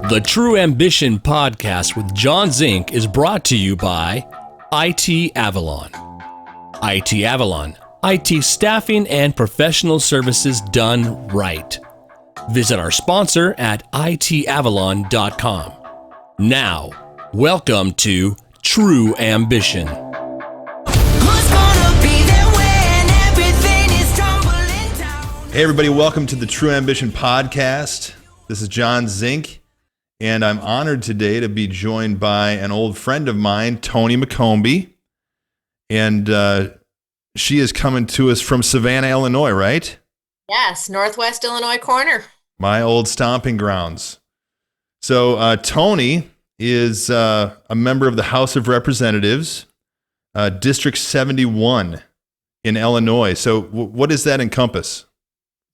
The True Ambition podcast with John Zink is brought to you by IT Avalon. IT Avalon, IT staffing and professional services done right. Visit our sponsor at itavalon.com. Now, welcome to True Ambition. Hey everybody, welcome to the True Ambition podcast. This is John Zink, and I'm honored today to be joined by an old friend of mine, Tony McCombie. And she is coming to us from Savannah, Illinois, right? Yes, Northwest Illinois corner. My old stomping grounds. So Tony is a member of the House of Representatives, District 71 in Illinois. So what does that encompass?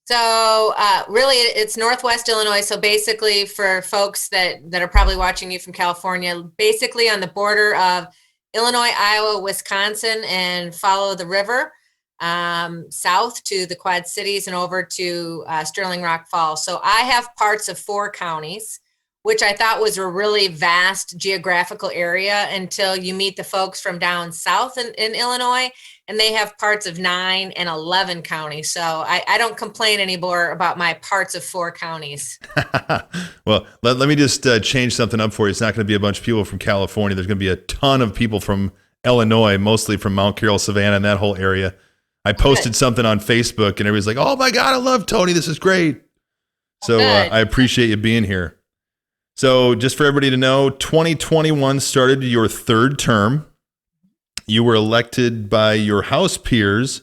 So really, it's Northwest Illinois. So basically, for folks that are probably watching you from California, basically on the border of Illinois, Iowa, Wisconsin, and follow the river south to the Quad Cities and over to Sterling Rock Falls. So I have parts of 4 counties, which I thought was a really vast geographical area until you meet the folks from down south in Illinois, and they have parts of 9 and 11 counties. So I don't complain anymore about my parts of 4 counties. Well, let me just change something up for you. It's not going to be a bunch of people from California. There's going to be a ton of people from Illinois, mostly from Mount Carroll, Savannah, and that whole area. I posted something on Facebook, and everybody's like, oh my God, I love Tony. This is great. So I appreciate you being here. So just for everybody to know, 2021 started your 3rd term. You were elected by your House peers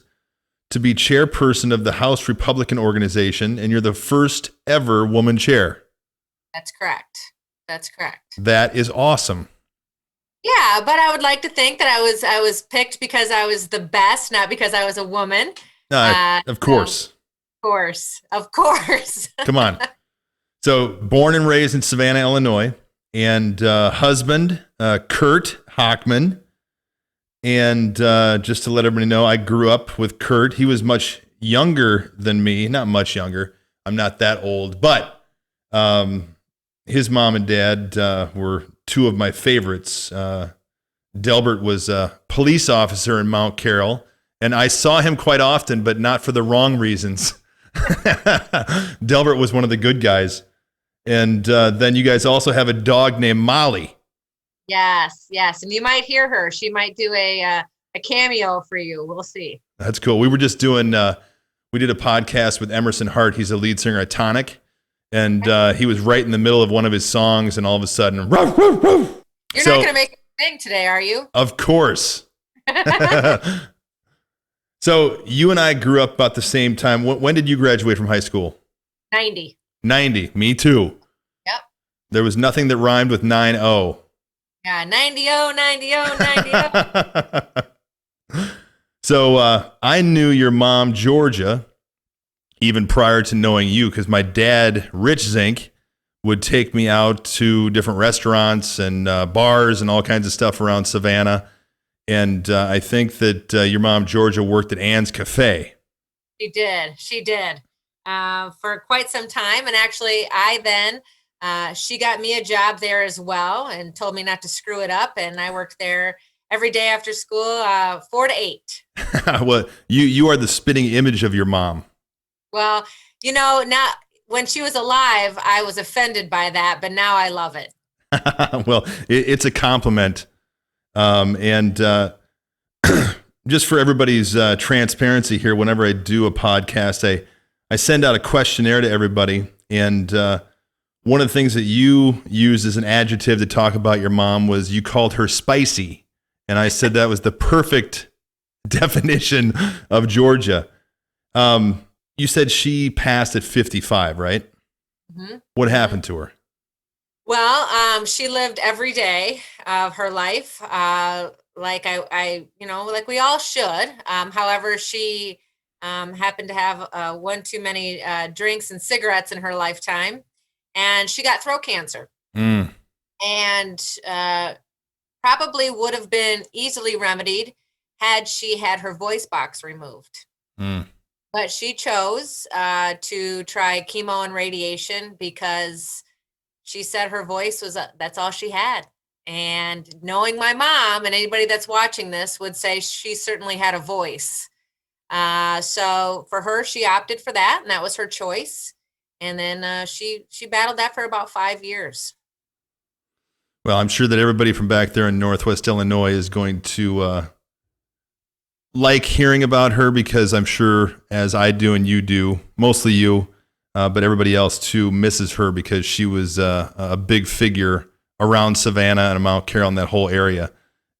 to be chairperson of the House Republican Organization, and you're the first ever woman chair. That's correct. That's correct. That is awesome. Yeah, but I would like to think that I was picked because I was the best, not because I was a woman. Of course. Of course. Come on. So born and raised in Savannah, Illinois, and husband, Kurt Hockman. And just to let everybody know, I grew up with Kurt. He was much younger than me, not much younger. I'm not that old, but his mom and dad were 2 of my favorites. Delbert was a police officer in Mount Carroll, and I saw him quite often, but not for the wrong reasons. Delbert was one of the good guys. And then you guys also have a dog named Molly. Yes. And you might hear her. She might do a cameo for you. We'll see. That's cool. We were just doing, we did a podcast with Emerson Hart. He's a lead singer at Tonic. And he was right in the middle of one of his songs, and all of a sudden, ruff, ruff, ruff. You're not going to make a thing today, are you? Of course. So you and I grew up about the same time. When did you graduate from high school? 90. 90. Me too. Yep. There was nothing that rhymed with 9-0. Yeah, 90. So I knew your mom, Georgia, even prior to knowing you, because my dad, Rich Zink, would take me out to different restaurants and bars and all kinds of stuff around Savannah. And I think that your mom, Georgia, worked at Ann's Cafe. She did. For quite some time. And actually, she got me a job there as well and told me not to screw it up. And I worked there every day after school, 4 to 8. Well, you are the spitting image of your mom. Well, now when she was alive, I was offended by that, but now I love it. Well, it's a compliment. And just for everybody's transparency here, whenever I do a podcast, I send out a questionnaire to everybody, and one of the things that you used as an adjective to talk about your mom was you called her spicy, and I said that was the perfect definition of Georgia. You said she passed at 55, right? Mm-hmm. What happened to her? Well, she lived every day of her life, like like we all should. However, she happened to have one too many drinks and cigarettes in her lifetime, and she got throat cancer. And probably would have been easily remedied had she had her voice box removed. But she chose to try chemo and radiation because she said her voice was, that's all she had. And knowing my mom, and anybody that's watching this would say she certainly had a voice. So for her, she opted for that, and that was her choice. And then she battled that for about 5 years. Well, I'm sure that everybody from back there in Northwest Illinois is going to like hearing about her, because I'm sure, as I do and you do, mostly you, but everybody else too, misses her, because she was a big figure around Savannah and Mount Carroll and that whole area.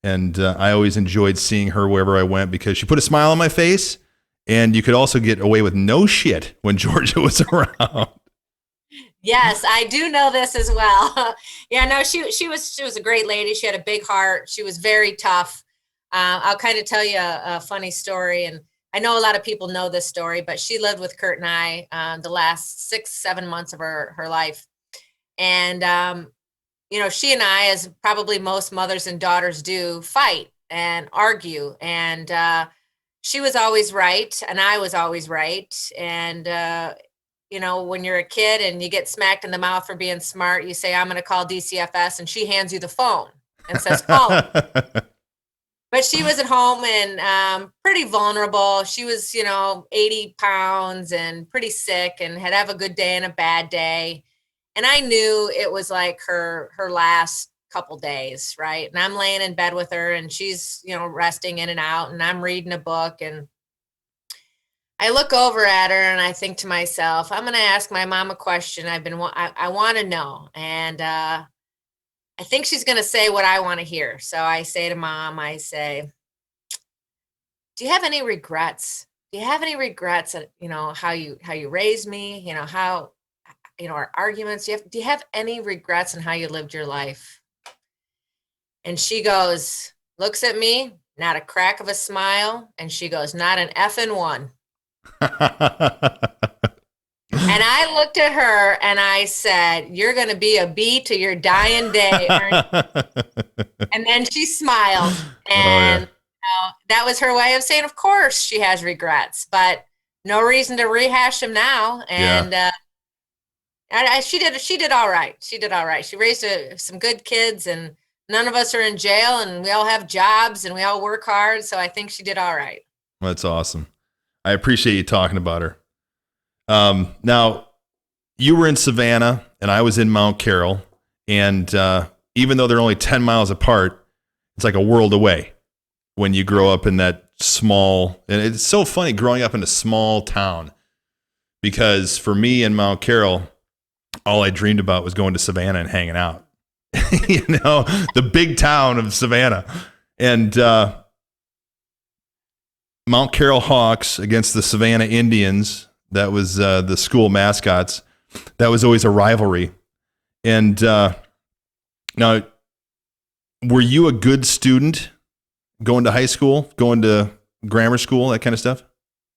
And I always enjoyed seeing her wherever I went, because she put a smile on my face, and you could also get away with no shit when Georgia was around. Yes, I do know this as well. Yeah, no, she was a great lady. She had a big heart. She was very tough. I'll kind of tell you a funny story, and I know a lot of people know this story, but she lived with Kurt and I the last 6-7 months of her life. And, she and I, as probably most mothers and daughters do, fight and argue. And she was always right, and I was always right. And, when you're a kid and you get smacked in the mouth for being smart, you say, I'm going to call DCFS, and she hands you the phone and says, call him. But she was at home and pretty vulnerable. She was, 80 pounds and pretty sick, and had have a good day and a bad day. And I knew it was like her last couple days, right? And I'm laying in bed with her, and she's, resting in and out, and I'm reading a book, and I look over at her and I think to myself, I'm going to ask my mom a question. I want to know. And I think she's going to say what I want to hear. So I say to Mom, I say, do you have any regrets? Do you have any regrets at, how you raised me, how, our arguments, do you have any regrets in how you lived your life? And she looks at me, not a crack of a smile. And she goes, not an effing one. And I looked at her and I said, you're going to be a bee to your dying day, Ernie. And then she smiled. And that was her way of saying, of course she has regrets, but no reason to rehash them now. And she did all right. She did all right. She raised some good kids, and none of us are in jail, and we all have jobs, and we all work hard. So I think she did all right. That's awesome. I appreciate you talking about her. Now, you were in Savannah and I was in Mount Carroll, and even though they're only 10 miles apart, it's like a world away when you grow up in that small, and it's so funny growing up in a small town, because for me in Mount Carroll, all I dreamed about was going to Savannah and hanging out, the big town of Savannah. And Mount Carroll Hawks against the Savannah Indians, that was the school mascots. That was always a rivalry. And now, were you a good student going to high school, going to grammar school, that kind of stuff?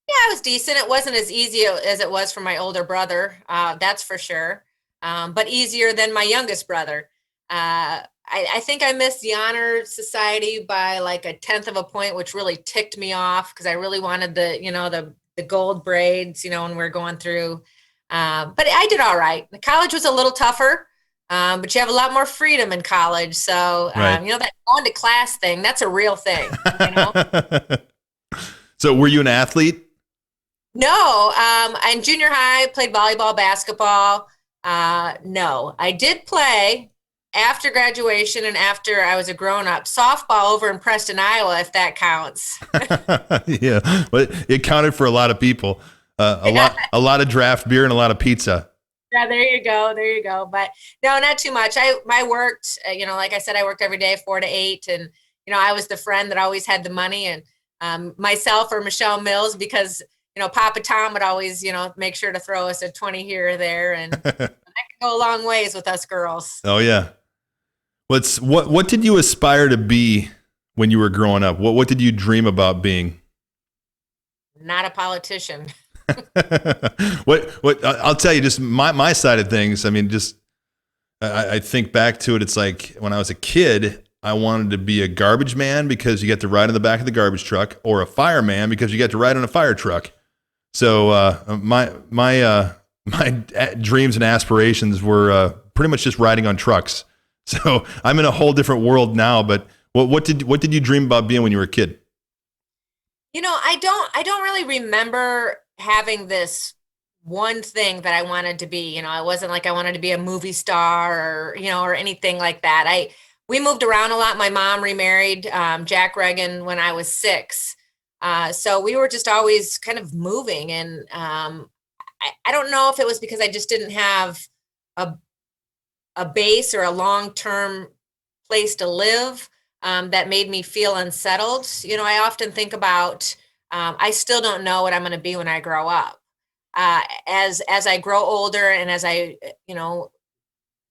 Yeah, I was decent. It wasn't as easy as it was for my older brother, that's for sure, but easier than my youngest brother. I think I missed the honor society by like 1/10 of a point, which really ticked me off, because I really wanted the gold braids, when we were going through. But I did all right. The college was a little tougher, but you have a lot more freedom in college. So, right. That going to class thing, that's a real thing. So were you an athlete? No, in junior high, I played volleyball, basketball. No, I did play after graduation and after I was a grown-up, softball over in Preston, Iowa, if that counts. Yeah, but it counted for a lot of people. A lot of draft beer and a lot of pizza. Yeah, there you go. But no, not too much. I worked, like I said, I worked every day 4 to 8, and I was the friend that always had the money, and myself or Michelle Mills, because Papa Tom would always make sure to throw us a 20 here or there, and that could go a long ways with us girls. Oh yeah. What did you aspire to be when you were growing up? What did you dream about being? Not a politician. What I'll tell you, just my side of things. I mean, just I think back to it. It's like when I was a kid, I wanted to be a garbage man because you get to ride in the back of the garbage truck, or a fireman because you get to ride on a fire truck. So my dreams and aspirations were pretty much just riding on trucks. So I'm in a whole different world now. But what did you dream about being when you were a kid? I don't really remember having this one thing that I wanted to be. It wasn't like I wanted to be a movie star or anything like that. We moved around a lot. My mom remarried Jack Reagan when I was 6. So we were just always kind of moving. And I don't know if it was because I just didn't have a base or a long-term place to live that made me feel unsettled. I often think about, I still don't know what I'm going to be when I grow up. As I grow older and as I,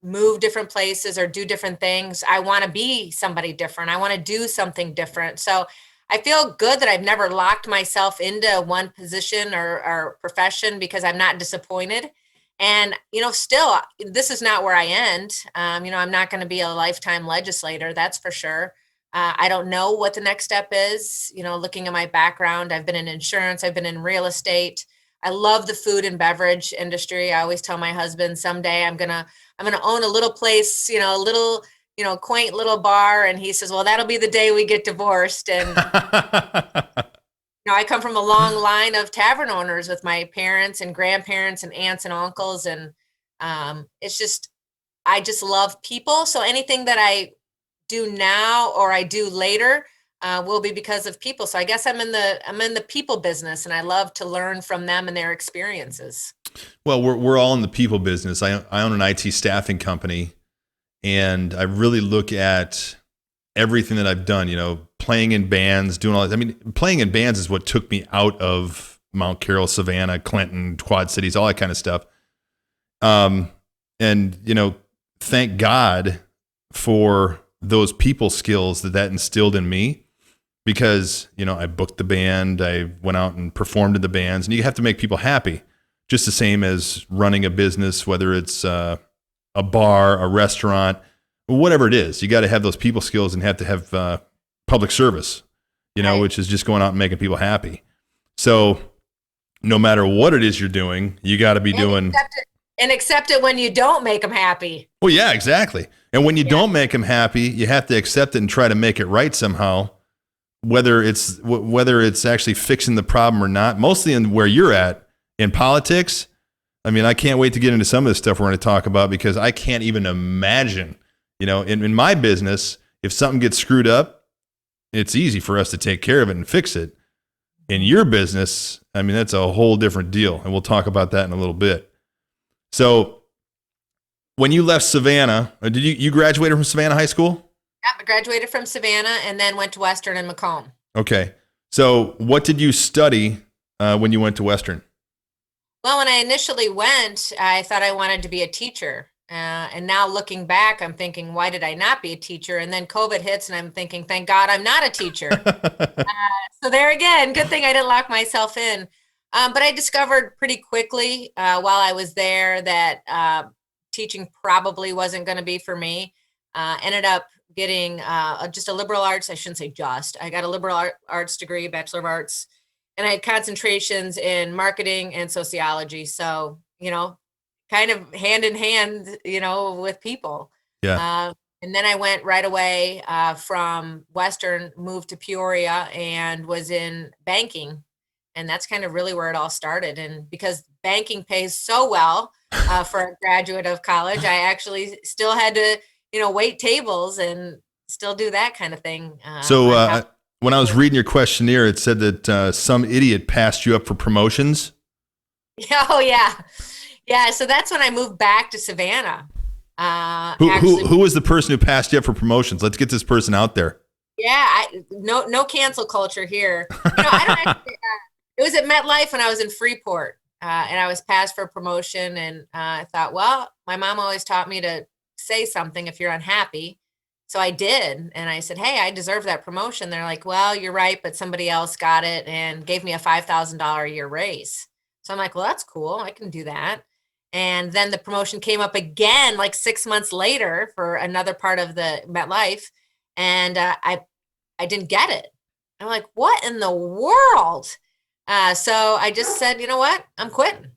move different places or do different things, I want to be somebody different. I want to do something different. So I feel good that I've never locked myself into one position or profession because I'm not disappointed. And, still, this is not where I end. I'm not going to be a lifetime legislator, that's for sure. I don't know what the next step is. Looking at my background, I've been in insurance, I've been in real estate. I love the food and beverage industry. I always tell my husband someday I'm gonna own a little place, a little, quaint little bar. And he says, well, that'll be the day we get divorced. And I come from a long line of tavern owners with my parents and grandparents and aunts and uncles. And it's just, I just love people. So anything that I do now or I do later will be because of people. So I guess I'm in the people business, and I love to learn from them and their experiences. Well, we're all in the people business. I own an IT staffing company, and I really look at everything that I've done, playing in bands, doing all that. I mean, playing in bands is what took me out of Mount Carroll, Savannah, Clinton, Quad Cities, all that kind of stuff. And, thank God for those people skills that instilled in me. Because, I booked the band, I went out and performed in the bands, and you have to make people happy, just the same as running a business, whether it's a bar, a restaurant, whatever it is. You got to have those people skills and have to have public service, right, which is just going out and making people happy. So no matter what it is you're doing, you got to be doing. Accept it when you don't make them happy. Well, yeah, exactly. And when you don't make them happy, you have to accept it and try to make it right somehow. Whether it's actually fixing the problem or not, mostly in where you're at in politics. I mean, I can't wait to get into some of the stuff we're going to talk about, because I can't even imagine, in my business, if something gets screwed up, it's easy for us to take care of it and fix it. In your business, I mean, that's a whole different deal. And we'll talk about that in a little bit. So when you left Savannah, did you graduated from Savannah High School? Yeah, I graduated from Savannah and then went to Western and McCombie. Okay. So what did you study when you went to Western? Well, when I initially went, I thought I wanted to be a teacher. And now looking back, I'm thinking, why did I not be a teacher? And then COVID hits and I'm thinking, thank God I'm not a teacher. So there again, good thing I didn't lock myself in. But I discovered pretty quickly while I was there that teaching probably wasn't going to be for me. Ended up getting just a liberal arts. I shouldn't say just. I got a liberal arts degree, Bachelor of Arts, and I had concentrations in marketing and sociology. So, kind of hand in hand, with people. Yeah. And then I went right away from Western, moved to Peoria, and was in banking. And that's kind of really where it all started. And because banking pays so well for a graduate of college, I actually still had to wait tables and still do that kind of thing. So when I was reading your questionnaire, it said that some idiot passed you up for promotions. Oh, yeah. Yeah. So that's when I moved back to Savannah. Who was the person who passed you up for promotions? Let's get this person out there. Yeah. No cancel culture here. I don't actually, it was at MetLife when I was in Freeport and I was passed for promotion. And I thought, well, my mom always taught me to say something if you're unhappy. So I did. And I said, hey, I deserve that promotion. They're like, well, you're right, but somebody else got it and gave me a $5,000 a year raise. So I'm like, well, that's cool. I can do that. And then the promotion came up again, like 6 months later for another part of the MetLife. And I didn't get it. I'm like, what in the world? So I just said, you know what? I'm quitting.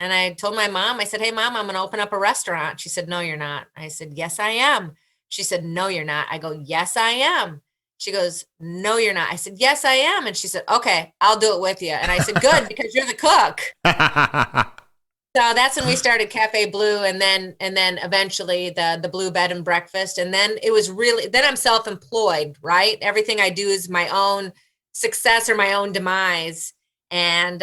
And I told my mom, I said, hey, Mom, I'm going to open up a restaurant. She said, no, you're not. I said, yes, I am. She said, no, you're not. I go, yes, I am. She goes, no, you're not. I said, yes, I am. And she said, okay, I'll do it with you. And I said, good, because you're the cook. So that's when we started Cafe Blue, and then eventually the Blue Bed and Breakfast. And then it was really, then I'm self-employed, right? Everything I do is my own success or my own demise. And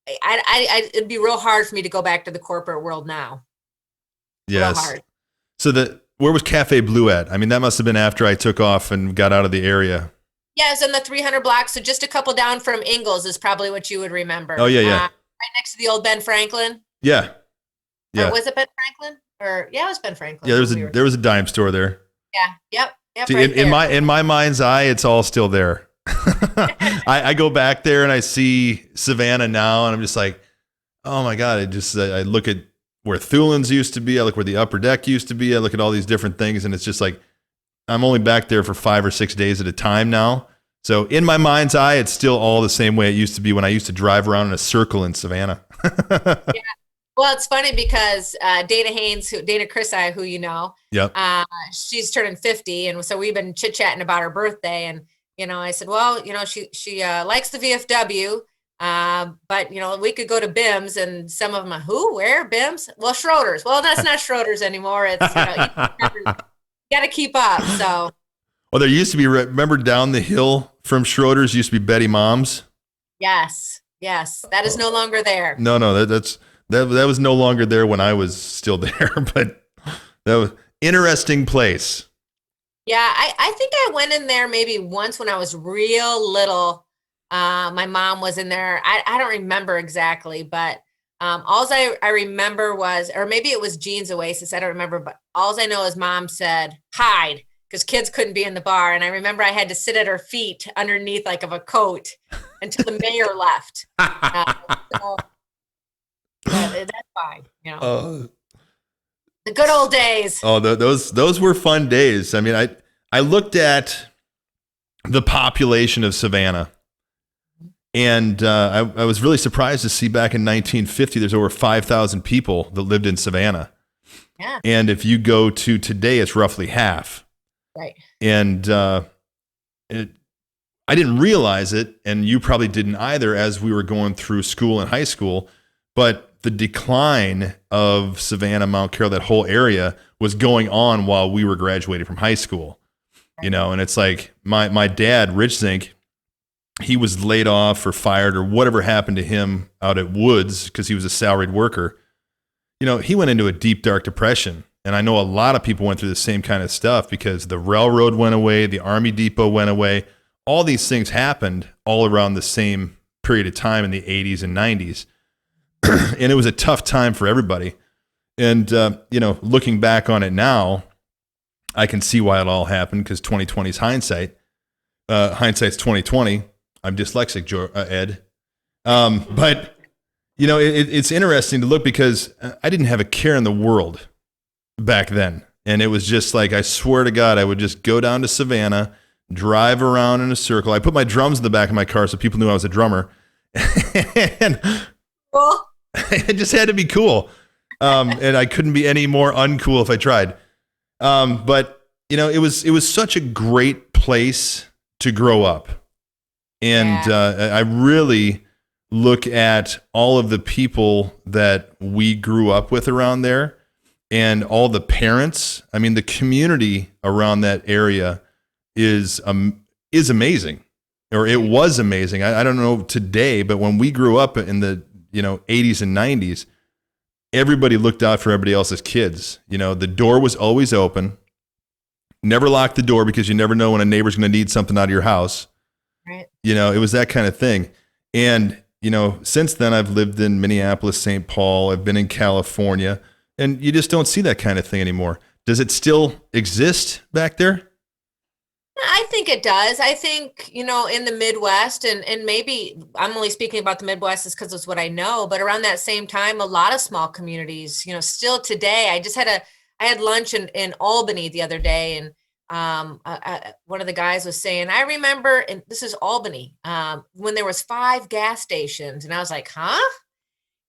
it'd be real hard for me to go back to the corporate world now. Yes. Real hard. So where was Cafe Blue at? I mean, that must have been after I took off and got out of the area. Yeah, it's in the 300 block. So just a couple down from Ingalls is probably what you would remember. Oh, yeah. Right next to the old Ben Franklin. Yeah. Or was it Ben Franklin? Or yeah, it was Ben Franklin. Yeah, there was a dime store there. Yeah. Yep. See, right in my mind's eye, it's all still there. I go back there and I see Savannah now, and I'm just like, oh my God. I look at where Thulin's used to be. I look where the upper deck used to be. I look at all these different things, and it's just like, I'm only back there for 5 or 6 days at a time now. So in my mind's eye, it's still all the same way it used to be when I used to drive around in a circle in Savannah. Yeah. Well, it's funny because Dana Chrisi, who you know, yep. She's turning 50, and so we've been chit-chatting about her birthday, and I said, well, she likes the VFW, but we could go to Bim's, and some of them, where Bim's? Well, Schroeder's. Well, that's not Schroeder's anymore. It's you got to keep up. So. Well, there used to be, remember down the hill from Schroeder's used to be Betty Mom's? Yes. That is no longer there. No, that was no longer there when I was still there, but that was interesting place. Yeah, I think I went in there maybe once when I was real little. My mom was in there. I don't remember exactly, but all I remember was, or maybe it was Jean's Oasis. I don't remember, but all I know is Mom said, hide, because kids couldn't be in the bar. And I remember I had to sit at her feet underneath like of a coat until the mayor left. So that's fine. The good old days. Oh, those were fun days. I mean, I looked at the population of Savannah, and I was really surprised to see back in 1950, there's over 5,000 people that lived in Savannah. Yeah. And if you go to today, it's roughly half. Right. And I didn't realize it, and you probably didn't either as we were going through school and high school, but the decline of Savannah, Mount Carroll, that whole area was going on while we were graduating from high school, and it's like my dad, Rich Zink, he was laid off or fired or whatever happened to him out at Woods because he was a salaried worker. He went into a deep, dark depression. And I know a lot of people went through the same kind of stuff because the railroad went away, the Army Depot went away. All these things happened all around the same period of time in the 80s and 90s. And it was a tough time for everybody. And, looking back on it now, I can see why it all happened because 2020 is hindsight. Hindsight's 2020. I'm dyslexic, Ed. But, it's interesting to look because I didn't have a care in the world back then. And it was just like, I swear to God, I would just go down to Savannah, drive around in a circle. I put my drums in the back of my car so people knew I was a drummer. And Well, it just had to be cool. And I couldn't be any more uncool if I tried. But it was such a great place to grow up. And I really look at all of the people that we grew up with around there and all the parents. I mean, the community around that area is amazing, or it was amazing. I don't know today, but when we grew up in the 80s and 90s, everybody looked out for everybody else's kids. The door was always open. Never lock the door because you never know when a neighbor's going to need something out of your house. right. It was that kind of thing. And, since then I've lived in Minneapolis, St. Paul. I've been in California, and you just don't see that kind of thing anymore. Does it still exist back there? I think it does. I think, in the Midwest, and maybe I'm only speaking about the Midwest is because it's what I know, but around that same time, a lot of small communities, still today. I had lunch in Albany the other day, and one of the guys was saying, I remember, and this is Albany, when there was 5 gas stations, and I was like, huh?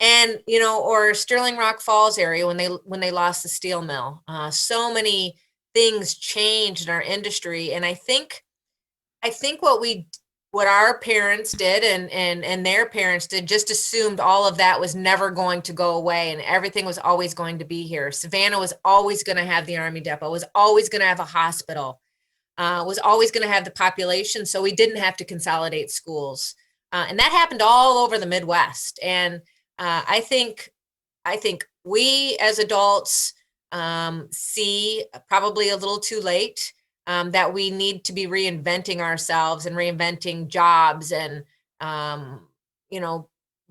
And, or Sterling Rock Falls area when they lost the steel mill. So many things changed in our industry. And I think what our parents did and their parents did just assumed all of that was never going to go away and everything was always going to be here. Savannah was always going to have the Army Depot, was always going to have a hospital, was always going to have the population. So we didn't have to consolidate schools. And that happened all over the Midwest. And I think we as adults see probably a little too late that we need to be reinventing ourselves and reinventing jobs and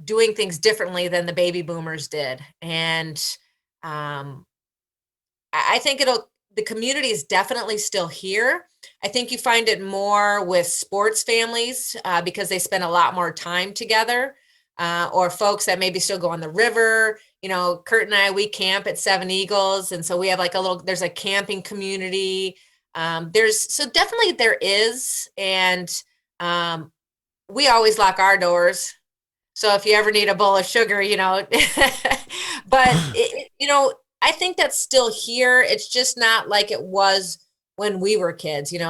doing things differently than the baby boomers did. And I think the community is definitely still here. I think you find it more with sports families because they spend a lot more time together. Or folks that maybe still go on the river. Kurt and I, we camp at Seven Eagles. And so we have there's a camping community. Definitely there is. And we always lock our doors. So if you ever need a bowl of sugar, but I think that's still here. It's just not like it was when we were kids, we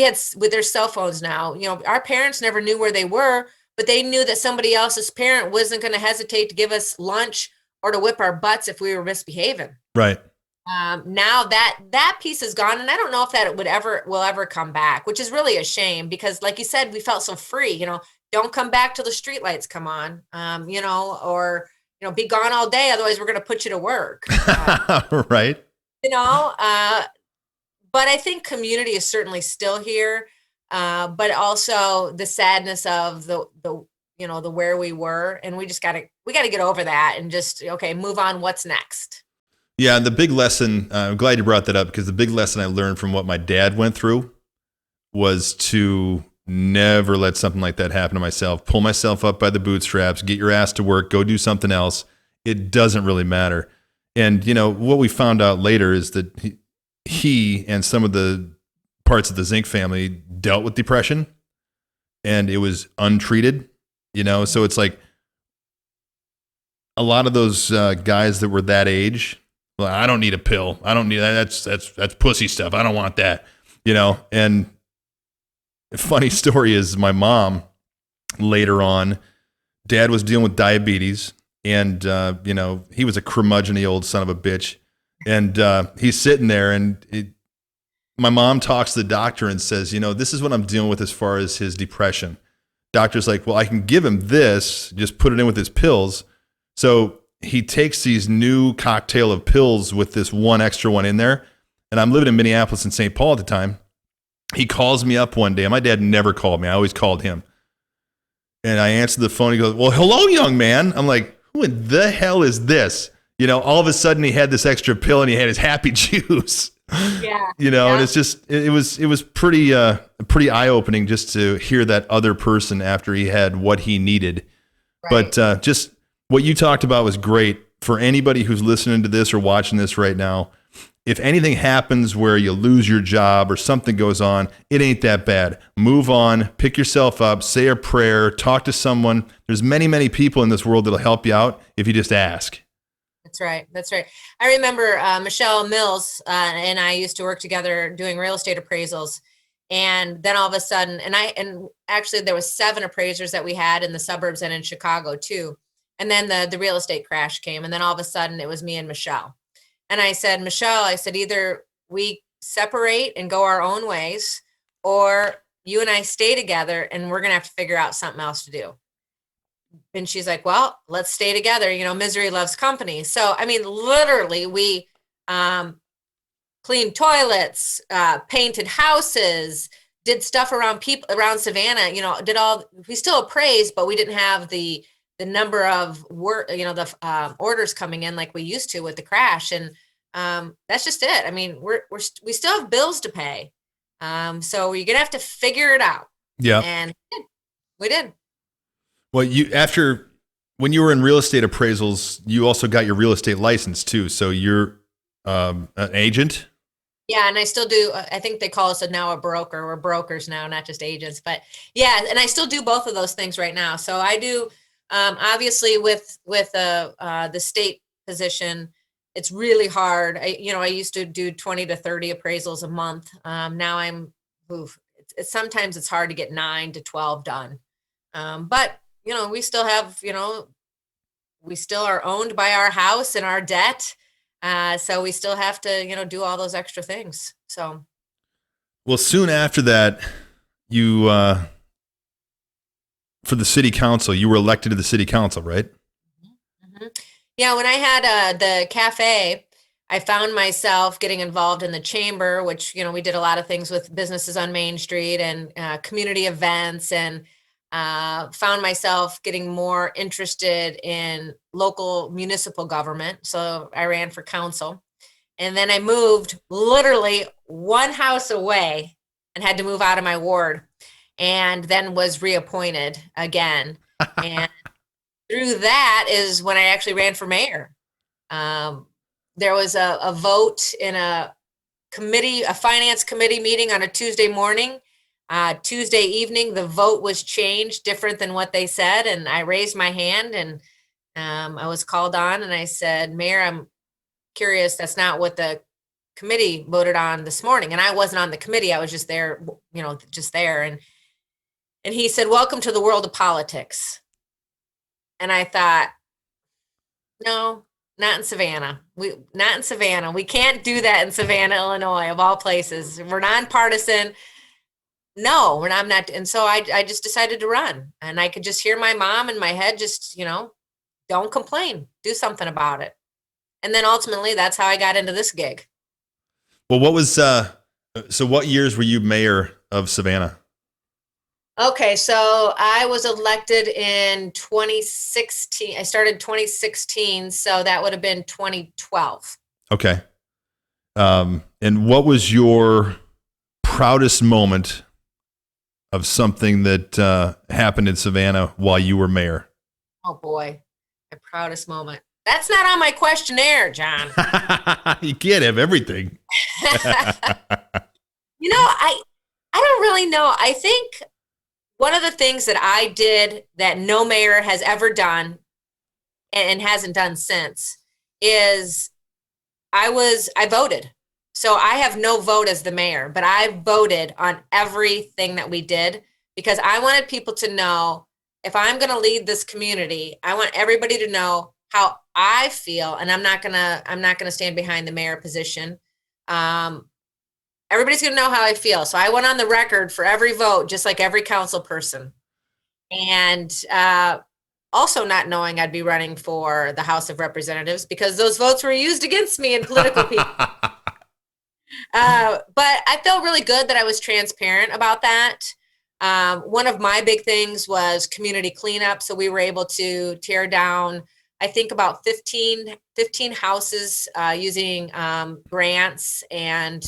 had with their cell phones now, our parents never knew where they were, but they knew that somebody else's parent wasn't going to hesitate to give us lunch or to whip our butts if we were misbehaving. Right. Now that piece is gone. And I don't know if that will ever come back, which is really a shame because like you said, we felt so free, don't come back till the streetlights come on, or, be gone all day. Otherwise we're going to put you to work. Right. But I think community is certainly still here. But also the sadness of the where we were, and we got to get over that and just, okay, move on. What's next? Yeah. The big lesson, I'm glad you brought that up because the big lesson I learned from what my dad went through was to never let something like that happen to myself, pull myself up by the bootstraps, get your ass to work, go do something else. It doesn't really matter. And, what we found out later is that he and some of the parts of the Zink family dealt with depression and it was untreated, so it's like a lot of those guys that were that age, well, I don't need a pill. I don't need that. That's pussy stuff. I don't want that, and a funny story is my mom later on, dad was dealing with diabetes and, he was a curmudgeon-y old son of a bitch. And he's sitting there and my mom talks to the doctor and says, this is what I'm dealing with as far as his depression. Doctor's like, well, I can give him this, just put it in with his pills. So he takes these new cocktail of pills with this one extra one in there. And I'm living in Minneapolis and St. Paul at the time. He calls me up one day. My dad never called me. I always called him. And I answered the phone. He goes, well, hello, young man. I'm like, who in the hell is this? All of a sudden he had this extra pill and he had his happy juice. Yeah. And it's just, it was pretty eye-opening just to hear that other person after he had what he needed. Right. But just what you talked about was great for anybody who's listening to this or watching this right now. If anything happens where you lose your job or something goes on, it ain't that bad. Move on, pick yourself up, say a prayer, talk to someone. There's many, many people in this world that'll help you out if you just ask. That's right. I remember Michelle Mills and I used to work together doing real estate appraisals. And then all of a sudden, and actually there was 7 appraisers that we had in the suburbs and in Chicago too. And then the real estate crash came. And then all of a sudden it was me and Michelle. And I said, Michelle, either we separate and go our own ways, or you and I stay together and we're going to have to figure out something else to do. And she's like, well, let's stay together. Misery loves company. So, literally we cleaned toilets, painted houses, did stuff around Savannah, we still appraised, but we didn't have the number of work, the orders coming in like we used to with the crash. And that's just it. We still have bills to pay. So you're going to have to figure it out. Yeah. And we did. Well, when you were in real estate appraisals, you also got your real estate license too. So you're an agent? Yeah, and I still do. I think they call us now a broker. We're brokers now, not just agents. But yeah, and I still do both of those things right now. So I do Obviously with the state position, it's really hard. I used to do 20 to 30 appraisals a month. Now sometimes it's hard to get 9 to 12 done. But we still have, we still are owned by our house and our debt. So we still have to, do all those extra things. So. Well, soon after that, you, for the city council, you were elected to the city council, right? Mm-hmm. Yeah. When I had the cafe, I found myself getting involved in the chamber, which, we did a lot of things with businesses on Main Street and community events, and found myself getting more interested in local municipal government. So I ran for council, and then I moved literally one house away and had to move out of my ward, and then was reappointed again. And through that is when I actually ran for mayor. There was a vote in a finance committee meeting on a Tuesday morning. Tuesday evening, the vote was changed different than what they said. And I raised my hand, and I was called on, and I said, Mayor, I'm curious. That's not what the committee voted on this morning. And I wasn't on the committee. I was just there, just there. And he said, welcome to the world of politics. And I thought, no, not in Savannah. Not in Savannah. We can't do that in Savannah, Illinois, of all places. We're nonpartisan. No, I'm not. And so I just decided to run, and I could just hear my mom in my head, just, don't complain, do something about it. And then ultimately that's how I got into this gig. Well, what years were you mayor of Savannah? Okay. So I was elected in 2016. I started 2016. So that would have been 2012. Okay. And what was your proudest moment of something that happened in Savannah while you were mayor? Oh boy, my proudest moment. That's not on my questionnaire, John. You can't have everything. I don't really know. I think one of the things that I did that no mayor has ever done and hasn't done since is I voted. So I have no vote as the mayor, but I voted on everything that we did because I wanted people to know, if I'm going to lead this community, I want everybody to know how I feel, and I'm not going to stand behind the mayor position. Everybody's going to know how I feel. So I went on the record for every vote, just like every council person. And also not knowing I'd be running for the House of Representatives because those votes were used against me in political people. But I felt really good that I was transparent about that. One of my big things was community cleanup. So we were able to tear down, I think, about 15 houses using grants, and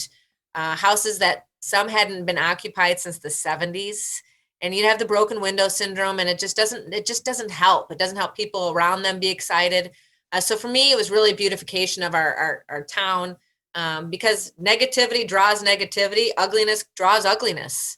houses that some hadn't been occupied since the 70s. And you'd have the broken window syndrome, and it just doesn't help. It doesn't help people around them be excited. So for me, it was really beautification of our town, because negativity draws negativity, ugliness draws ugliness.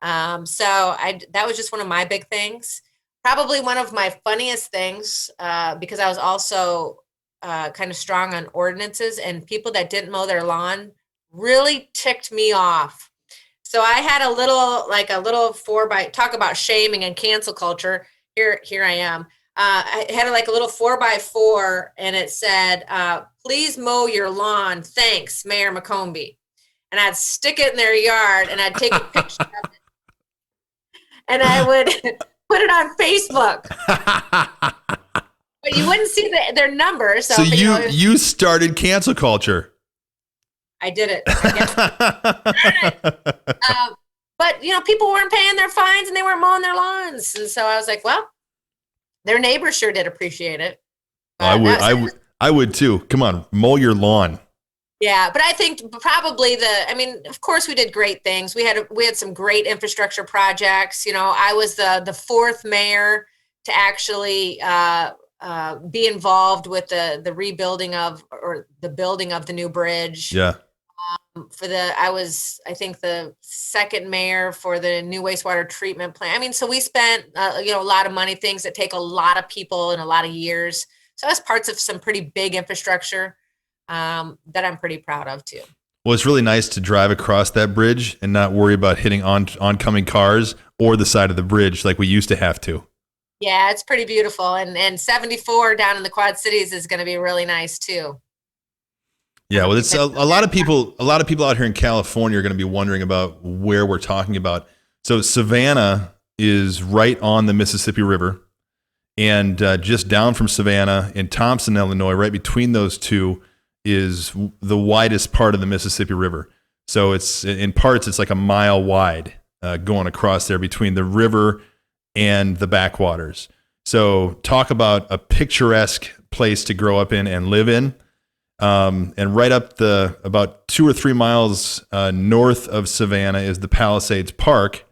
So that was just one of my big things. Probably one of my funniest things, because I was also kind of strong on ordinances, and people that didn't mow their lawn really ticked me off. So I had a little 4x, talk about shaming and cancel culture. Here I am. I had like a little 4x4, and it said, please mow your lawn. Thanks, Mayor McCombie. And I'd stick it in their yard, and I'd take a picture of it, and I would put it on Facebook. But you wouldn't see their number. So you started cancel culture. I did it. But people weren't paying their fines, and they weren't mowing their lawns. And so I was like, well, their neighbors sure did appreciate it. I would too. Come on, mow your lawn. Yeah, but I think probably of course we did great things. We had some great infrastructure projects. I was the fourth mayor to actually be involved with the rebuilding of, or the building of, the new bridge. Yeah. I think the second mayor for the new wastewater treatment plant. I mean, so we spent, a lot of money, things that take a lot of people and a lot of years. So that's parts of some pretty big infrastructure that I'm pretty proud of too. Well, it's really nice to drive across that bridge and not worry about hitting oncoming cars or the side of the bridge like we used to have to. Yeah, it's pretty beautiful. And 74 down in the Quad Cities is going to be really nice too. Yeah, well, it's a lot of people out here in California are going to be wondering about where we're talking about. So Savannah is right on the Mississippi River, and just down from Savannah in Thompson, Illinois, right between those two is the widest part of the Mississippi River. So it's in parts it's like a mile wide going across there between the river and the backwaters. So talk about a picturesque place to grow up in and live in. And right up about 2 or 3 miles north of Savannah is the Palisades Park.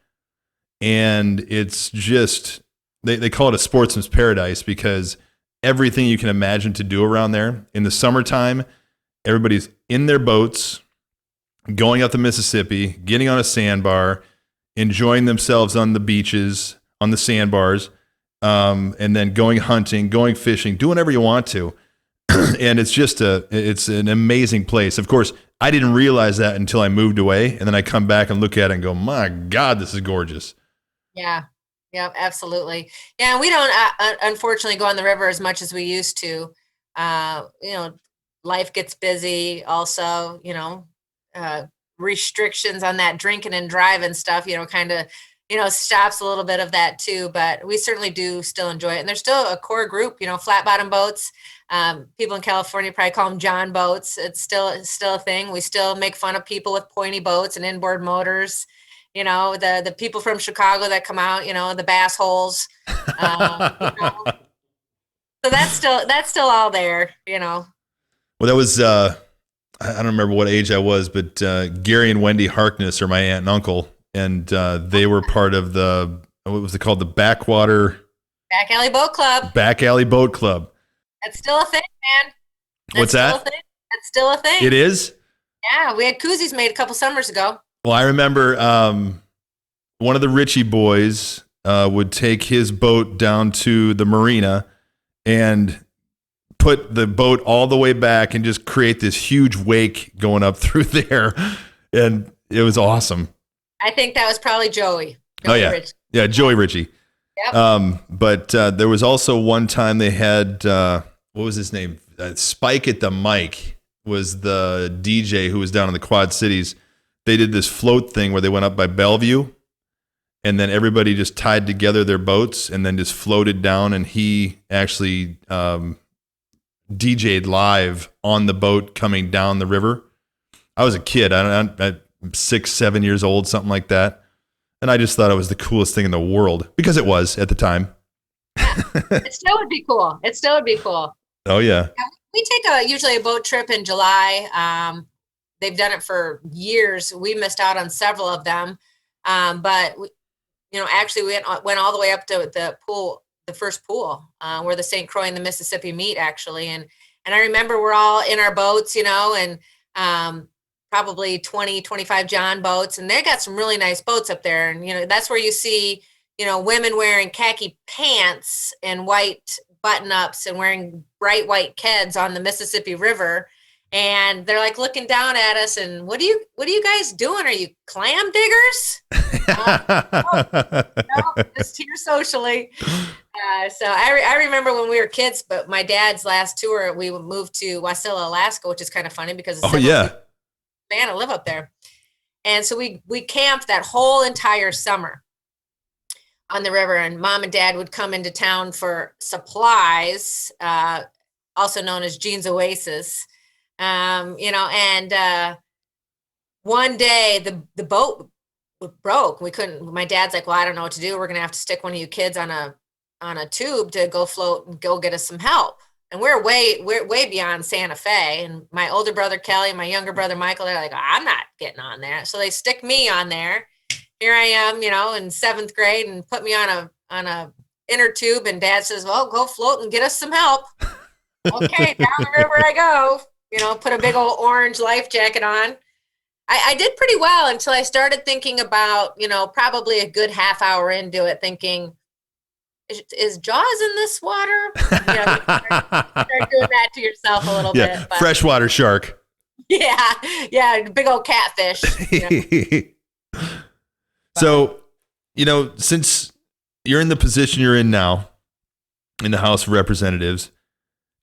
And it's just, they call it a sportsman's paradise because everything you can imagine to do around there. In the summertime, everybody's in their boats, going up the Mississippi, getting on a sandbar, enjoying themselves on the beaches, on the sandbars, and then going hunting, going fishing, doing whatever you want to. And it's an amazing place. Of course, I didn't realize that until I moved away, and then I come back and look at it and go, my God, this is gorgeous. Yeah, absolutely. Yeah, we don't unfortunately go on the river as much as we used to. Life gets busy. Also, restrictions on that drinking and driving stuff. Kind of stops a little bit of that too. But we certainly do still enjoy it. And there's still a core group. Flat bottom boats. People in California probably call them John boats. It's still a thing. We still make fun of people with pointy boats and inboard motors. The people from Chicago that come out, the bass holes. So that's still all there. Well, that was I don't remember what age I was, but Gary and Wendy Harkness are my aunt and uncle, and they were part of what was it called, the Back Alley Boat Club. Back Alley Boat Club. That's still a thing, man. What's that? That's still a thing. It is? Yeah, we had koozies made a couple summers ago. Well, I remember one of the Ritchie boys would take his boat down to the marina and put the boat all the way back and just create this huge wake going up through there. And it was awesome. I think that was probably Joey. Yeah. Ritchie. Yeah, Joey Ritchie. Yep. But there was also one time they had, what was his name? Spike at the Mic was the DJ who was down in the Quad Cities. They did this float thing where they went up by Bellevue, and then everybody just tied together their boats and then just floated down, and he actually DJ'd live on the boat coming down the river. I was a kid. I'm 6, 7 years old, something like that. And I just thought it was the coolest thing in the world because it was at the time. It still would be cool. Oh, yeah. We take usually a boat trip in July. They've done it for years. We missed out on several of them. But, actually we went all the way up to the pool, the first pool, where the St. Croix and the Mississippi meet, actually. And I remember we're all in our boats, and probably 20, 25 John boats. And they got some really nice boats up there. And, that's where you see, women wearing khaki pants and white button-ups and wearing bright white keds on the Mississippi River. And they're like looking down at us and what are you guys doing? Are you clam diggers? No, just here socially. So I remember when we were kids, but my dad's last tour, we moved to Wasilla, Alaska, which is kind of funny because Savannah live up there. And so we camped that whole entire summer on the river, and Mom and Dad would come into town for supplies, also known as Jean's Oasis. And one day the boat broke. We couldn't, my dad's like, well, I don't know what to do. We're going to have to stick one of you kids on a tube to go float and go get us some help. And we're way beyond Santa Fe. And my older brother, Kelly, and my younger brother, Michael, they're like, I'm not getting on there. So they stick me on there. Here I am, in 7th grade, and put me on a inner tube. And Dad says, well, go float and get us some help. Okay, down the river I go. Put a big old orange life jacket on. I did pretty well until I started thinking about, probably a good half hour into it, thinking, is Jaws in this water? You start doing that to yourself a little bit. But freshwater shark. Yeah, big old catfish. So, since you're in the position you're in now in the House of Representatives,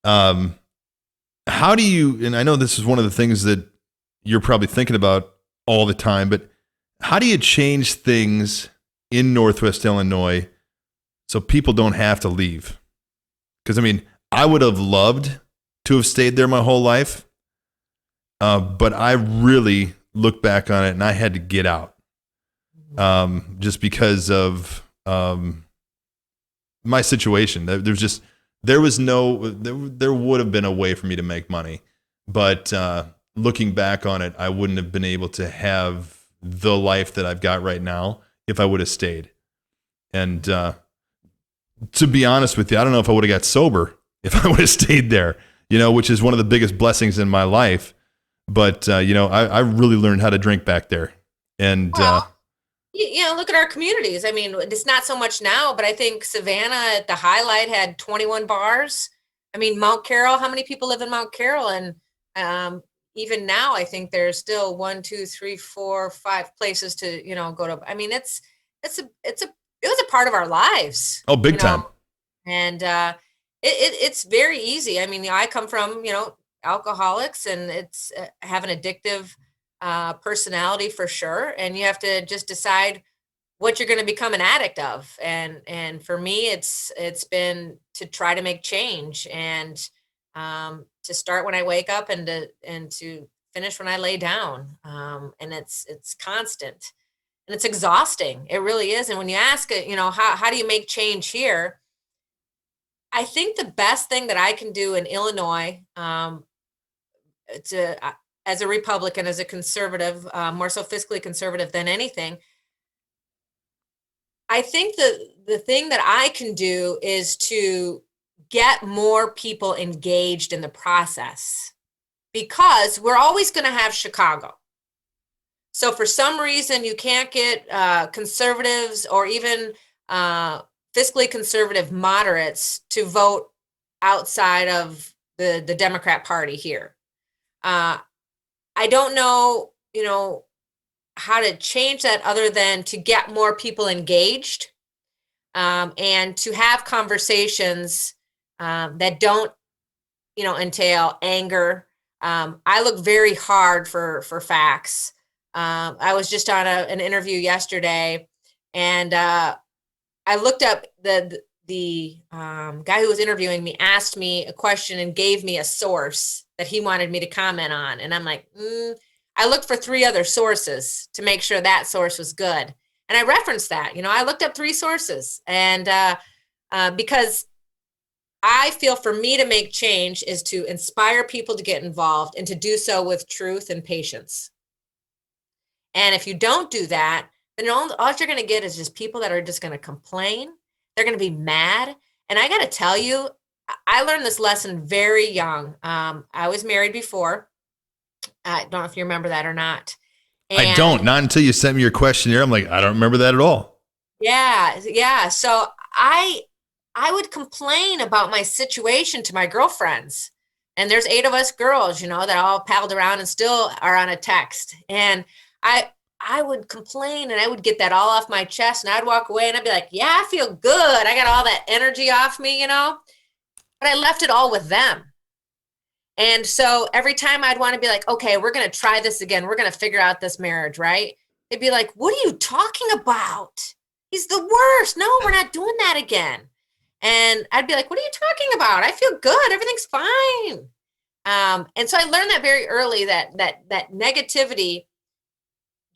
how do you, and I know this is one of the things that you're probably thinking about all the time, but how do you change things in Northwest Illinois so people don't have to leave? Because, I would have loved to have stayed there my whole life, but I really look back on it and I had to get out just because of my situation. There would have been a way for me to make money, but looking back on it, I wouldn't have been able to have the life that I've got right now if I would have stayed. And to be honest with you, I don't know if I would have got sober if I would have stayed there, which is one of the biggest blessings in my life. But, I really learned how to drink back there. And look at our communities. It's not so much now, but I think Savannah at the Highlight had 21 bars. Mount Carroll, how many people live in Mount Carroll? And even now, I think there's still 1, 2, 3, 4, 5 places to, go to. It was a part of our lives. Oh, big time. And it's very easy. I come from, alcoholics, and it's have an addictive personality for sure. And you have to just decide what you're going to become an addict of. And for me, it's been to try to make change, and to start when I wake up and to finish when I lay down. And it's constant. And it's exhausting. It really is. And when you ask it, how do you make change here? I think the best thing that I can do in Illinois, as a Republican, as a conservative, more so fiscally conservative than anything, I think the thing that I can do is to get more people engaged in the process, because we're always going to have Chicago. So for some reason, you can't get conservatives or even fiscally conservative moderates to vote outside of the Democrat Party here. I don't know, how to change that other than to get more people engaged and to have conversations that don't, entail anger. I look very hard for facts. I was just on an interview yesterday, and I looked up the guy who was interviewing me asked me a question and gave me a source that he wanted me to comment on. And I'm like, I looked for 3 other sources to make sure that source was good. And I referenced that, I looked up 3 sources, and because I feel for me to make change is to inspire people to get involved, and to do so with truth and patience. And if you don't do that, then all you're going to get is just people that are just going to complain. They're going to be mad. And I got to tell you, I learned this lesson very young. I was married before. I don't know if you remember that or not. And I don't. Not until you sent me your questionnaire. I'm like, I don't remember that at all. Yeah. So I would complain about my situation to my girlfriends. And there's 8 of us girls, that all palled around and still are on a text. And I would complain, and I would get that all off my chest, and I'd walk away and I'd be like, yeah, I feel good. I got all that energy off me, but I left it all with them. And so every time I'd want to be like, okay, we're going to try this again. We're going to figure out this marriage, right? They'd be like, what are you talking about? He's the worst. No, we're not doing that again. And I'd be like, what are you talking about? I feel good. Everything's fine. And so I learned that very early, that negativity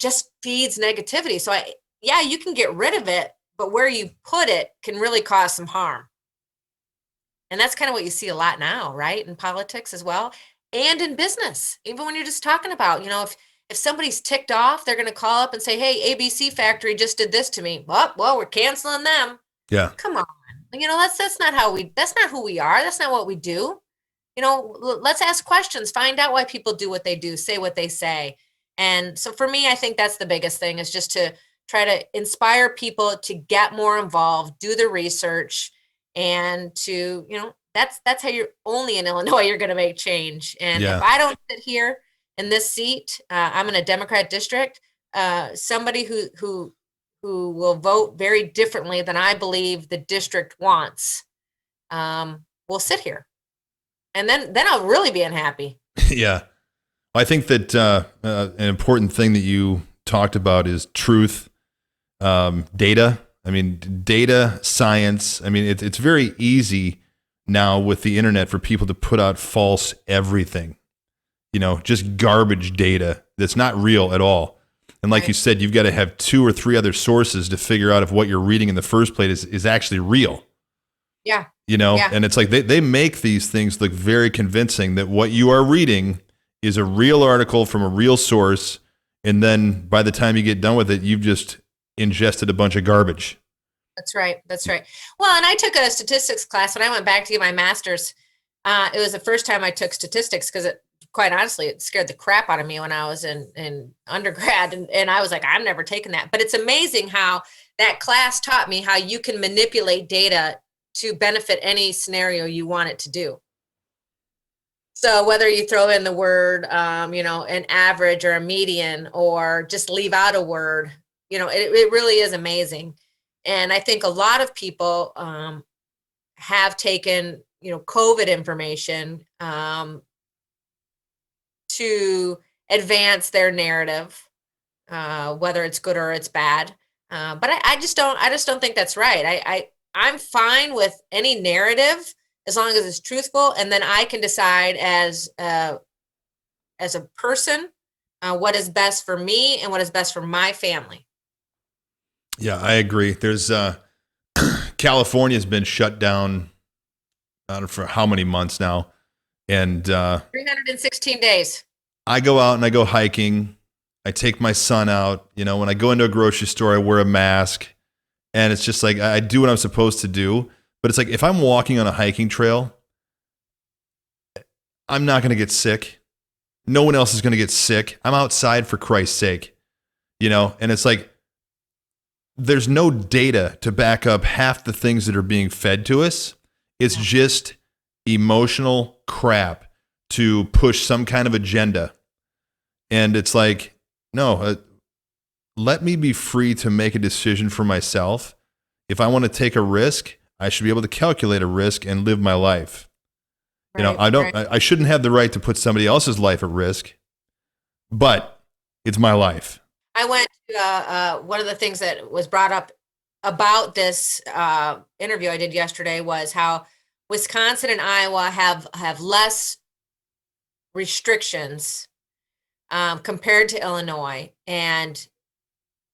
just feeds negativity. So you can get rid of it, but where you put it can really cause some harm. And that's kind of what you see a lot now, right? In politics as well, and in business. Even when you're just talking about, if somebody's ticked off, they're going to call up and say, hey, ABC Factory just did this to me. Well, we're canceling them. Yeah. Come on. That's not who we are. That's not what we do. Let's ask questions, find out why people do what they do, say what they say. And so for me, I think that's the biggest thing, is just to try to inspire people to get more involved, do the research, and to, that's how you're only in Illinois, you're going to make change. And if Yeah. I don't sit here in this seat, I'm in a Democrat district, somebody who will vote very differently than I believe the district wants, will sit here. And then I'll really be unhappy. Yeah. I think that an important thing that you talked about is truth, data. I mean, data, science. I mean, it's very easy now with the internet for people to put out false everything, just garbage data that's not real at all. And like you said, you've got to have 2 or 3 other sources to figure out if what you're reading in the first place is actually real. Yeah. And it's like they make these things look very convincing that what you are reading is a real article from a real source. And then by the time you get done with it, you've just ingested a bunch of garbage. That's right. Well, and I took a statistics class when I went back to get my master's. It was the first time I took statistics, because quite honestly, it scared the crap out of me when I was in undergrad. And I was like, I'm never taking that. But it's amazing how that class taught me how you can manipulate data to benefit any scenario you want it to do. So whether you throw in the word, an average or a median, or just leave out a word, it really is amazing. And I think a lot of people have taken, COVID information to advance their narrative, whether it's good or it's bad. But I just don't think that's right. I'm fine with any narrative as long as it's truthful, and then I can decide as a person what is best for me and what is best for my family. Yeah, I agree. There's California's been shut down, I don't know for how many months now, and 316 days. I go out and I go hiking. I take my son out. When I go into a grocery store, I wear a mask, and it's just like I do what I'm supposed to do. But it's like if I'm walking on a hiking trail, I'm not going to get sick. No one else is going to get sick. I'm outside, for Christ's sake, and it's like there's no data to back up half the things that are being fed to us. It's just emotional crap to push some kind of agenda. And it's like, no, let me be free to make a decision for myself. If I want to take a risk, I should be able to calculate a risk and live my life. Right, I shouldn't have the right to put somebody else's life at risk, but it's my life. I went to one of the things that was brought up about this interview I did yesterday was how Wisconsin and Iowa have less restrictions compared to Illinois, and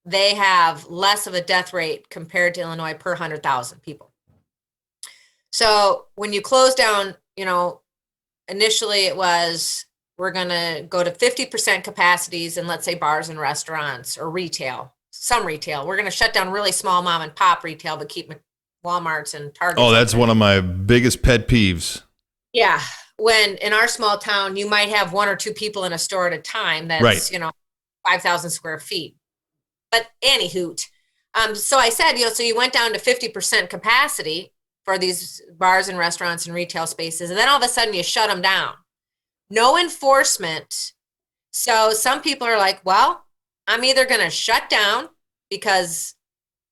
they have less of a death rate compared to Illinois per 100,000 people. So when you close down, initially it was, we're going to go to 50% capacities in, let's say, bars and restaurants or retail, some retail. We're going to shut down really small mom and pop retail, but keep Walmarts and Targets. Oh, that's one of my biggest pet peeves. Yeah. When in our small town, you might have 1 or 2 people in a store at a time. That's, right. 5,000 square feet. But anywho, so I said, so you went down to 50% capacity for these bars and restaurants and retail spaces. And then all of a sudden you shut them down. No enforcement. So some people are like, well, I'm either going to shut down because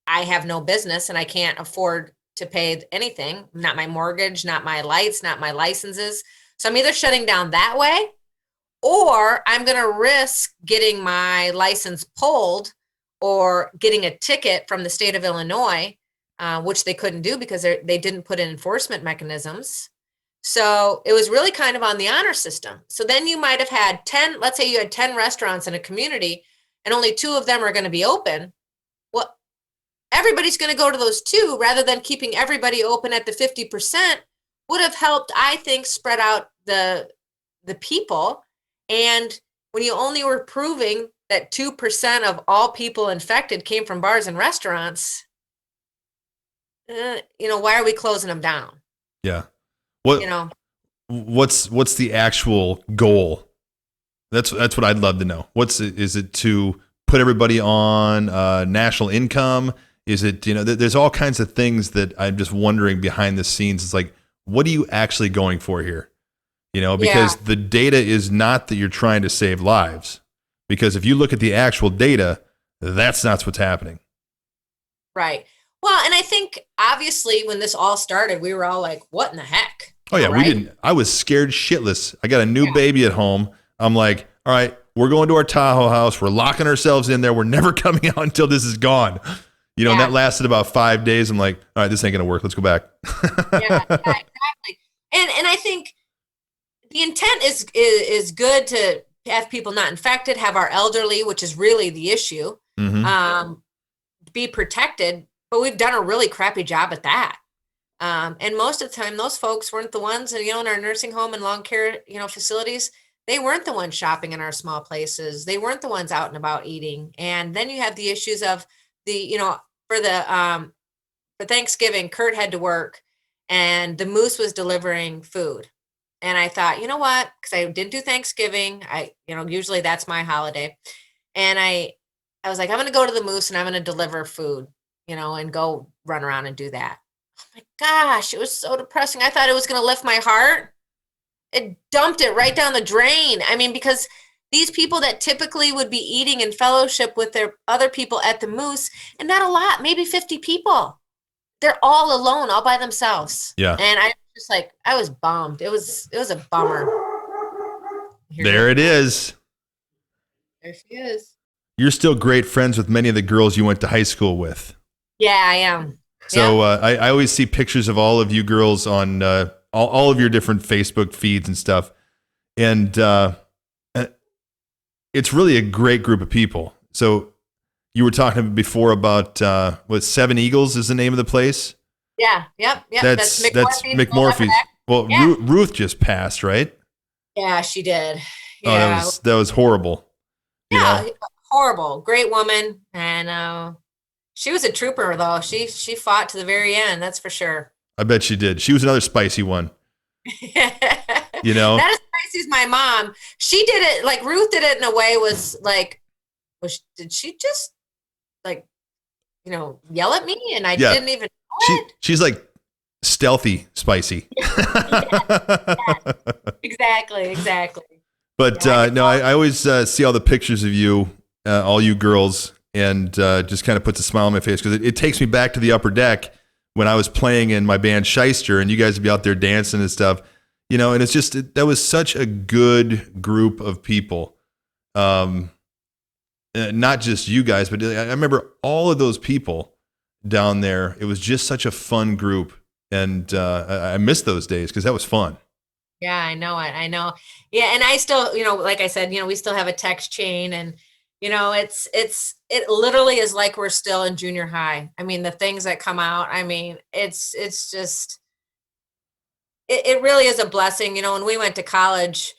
I have no business and I can't afford to pay anything, not my mortgage, not my lights, not my licenses. So I'm either shutting down that way, or I'm going to risk getting my license pulled or getting a ticket from the state of Illinois, which they couldn't do because they didn't put in enforcement mechanisms. So it was really kind of on the honor system. So then you might have had 10, let's say you had 10 restaurants in a community and only 2 of them are going to be open. Well, everybody's going to go to those 2 rather than keeping everybody open at the 50% would have helped, I think, spread out the people. And when you only were proving that 2% of all people infected came from bars and restaurants, why are we closing them down? Yeah. What's the actual goal That's what I'd love to know. Is it to put everybody on national income? Is it, there's all kinds of things that I'm just wondering behind the scenes. It's like, what are you actually going for here? Because the data is not that you're trying to save lives. Because if you look at the actual data, that's not what's happening. Right. Well, and I think obviously when this all started, we were all like, what in the heck? Oh yeah, right? I was scared shitless. I got a new baby at home. I'm like, all right, we're going to our Tahoe house. We're locking ourselves in there. We're never coming out until this is gone. And that lasted about 5 days. I'm like, all right, this ain't going to work. Let's go back. Yeah, exactly. And I think the intent is good to have people not infected, have our elderly, which is really the issue, be protected. But we've done a really crappy job at that. And most of the time, those folks weren't the ones, in our nursing home and long care, facilities. They weren't the ones shopping in our small places. They weren't the ones out and about eating. And then you have the issues of for Thanksgiving, Kurt had to work and the Moose was delivering food. And I thought, you know what? Because I didn't do Thanksgiving. Usually that's my holiday. And I was like, I'm going to go to the Moose and I'm going to deliver food, and go run around and do that. Oh my gosh, it was so depressing. I thought it was going to lift my heart. It dumped it right down the drain. I mean, because these people that typically would be eating in fellowship with their other people at the Moose, and not a lot, maybe 50 people. They're all alone, all by themselves. Yeah. And I was bummed. It was a bummer. There it is. There she is. You're still great friends with many of the girls you went to high school with. Yeah, I am. So I always see pictures of all of you girls on all of your different Facebook feeds and stuff. And it's really a great group of people. So you were talking before about Seven Eagles is the name of the place? Yeah, yep. That's McMurphy's. Well, yeah. Ruth just passed, right? Yeah, she did. Yeah. Oh, that was horrible. Yeah, horrible. Great woman. And she was a trooper, though. She fought to the very end, that's for sure. I bet she did. She was another spicy one. Not as spicy as my mom. She did it, like Ruth did it in a way did she just yell at me and I didn't even know it? She's like stealthy spicy. Yeah. Exactly. But no, I always see all the pictures of you, all you girls, and just kind of puts a smile on my face because it takes me back to the upper deck when I was playing in my band Shyster and you guys would be out there dancing and stuff, and it's just, that was such a good group of people. Not just you guys, but I remember all of those people down there. It was just such a fun group. And I miss those days because that was fun. Yeah, I know it. I know. Yeah. And I still, like I said, we still have a text chain and, it literally is like we're still in junior high. I mean, the things that come out, I mean, it's just, it really is a blessing. When we went to college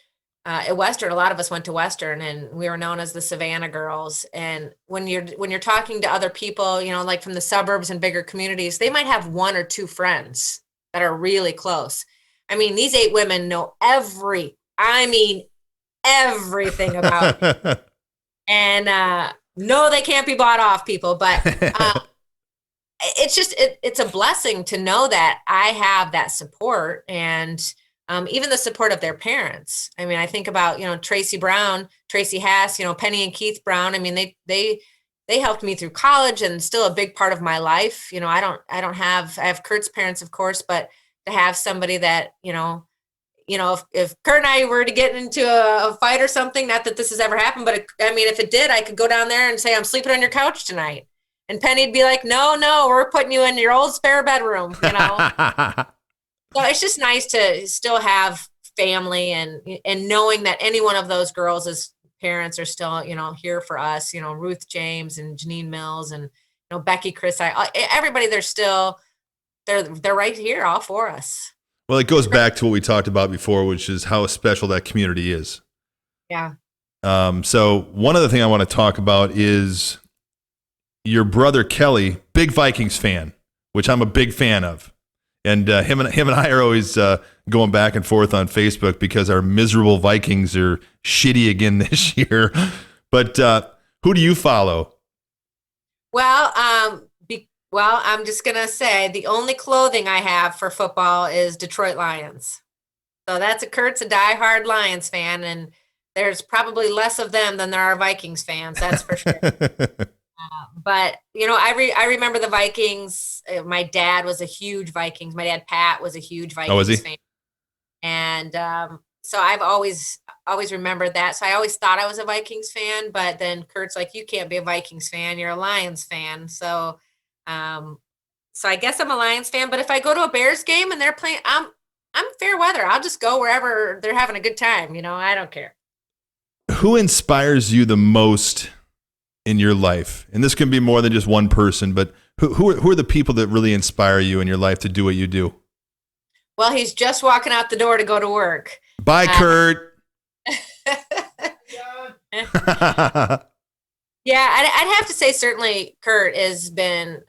at Western, a lot of us went to Western and we were known as the Savannah girls. And when you're talking to other people, like from the suburbs and bigger communities, they might have one or two friends that are really close. I mean, these 8 women know everything about it. And no, they can't be bought off, people. But it's just, it's a blessing to know that I have that support and even the support of their parents. I mean, I think about, Tracy Hass, Penny and Keith Brown. I mean, they helped me through college and still a big part of my life. I have Kurt's parents, of course, but to have somebody that, if Kurt and I were to get into a fight or something, not that this has ever happened, but if it did, I could go down there and say, I'm sleeping on your couch tonight. And Penny'd be like, no, we're putting you in your old spare bedroom, So it's just nice to still have family and knowing that any one of those girls' parents are still, here for us, Ruth James and Janine Mills and, Becky, Chris, everybody, they're right here, all for us. Well, it goes back to what we talked about before, which is how special that community is. Yeah. So one other thing I want to talk about is your brother, Kelly, big Vikings fan, which I'm a big fan of. And him and I are always going back and forth on Facebook because our miserable Vikings are shitty again this year. But who do you follow? Well, I'm just gonna say the only clothing I have for football is Detroit Lions. So Kurt's a diehard Lions fan, and there's probably less of them than there are Vikings fans. That's for sure. But I remember the Vikings. My dad was a huge Vikings. My dad Pat was a huge Vikings fan, and so I've always remembered that. So I always thought I was a Vikings fan, but then Kurt's like, "You can't be a Vikings fan. You're a Lions fan." So, so I guess I'm a Lions fan. But if I go to a Bears game and they're playing, I'm fair weather. I'll just go wherever they're having a good time. I don't care. Who inspires you the most in your life? And this can be more than just one person, but who are the people that really inspire you in your life to do what you do? Well, he's just walking out the door to go to work. Bye, Kurt. Yeah, I'd have to say certainly Kurt has been,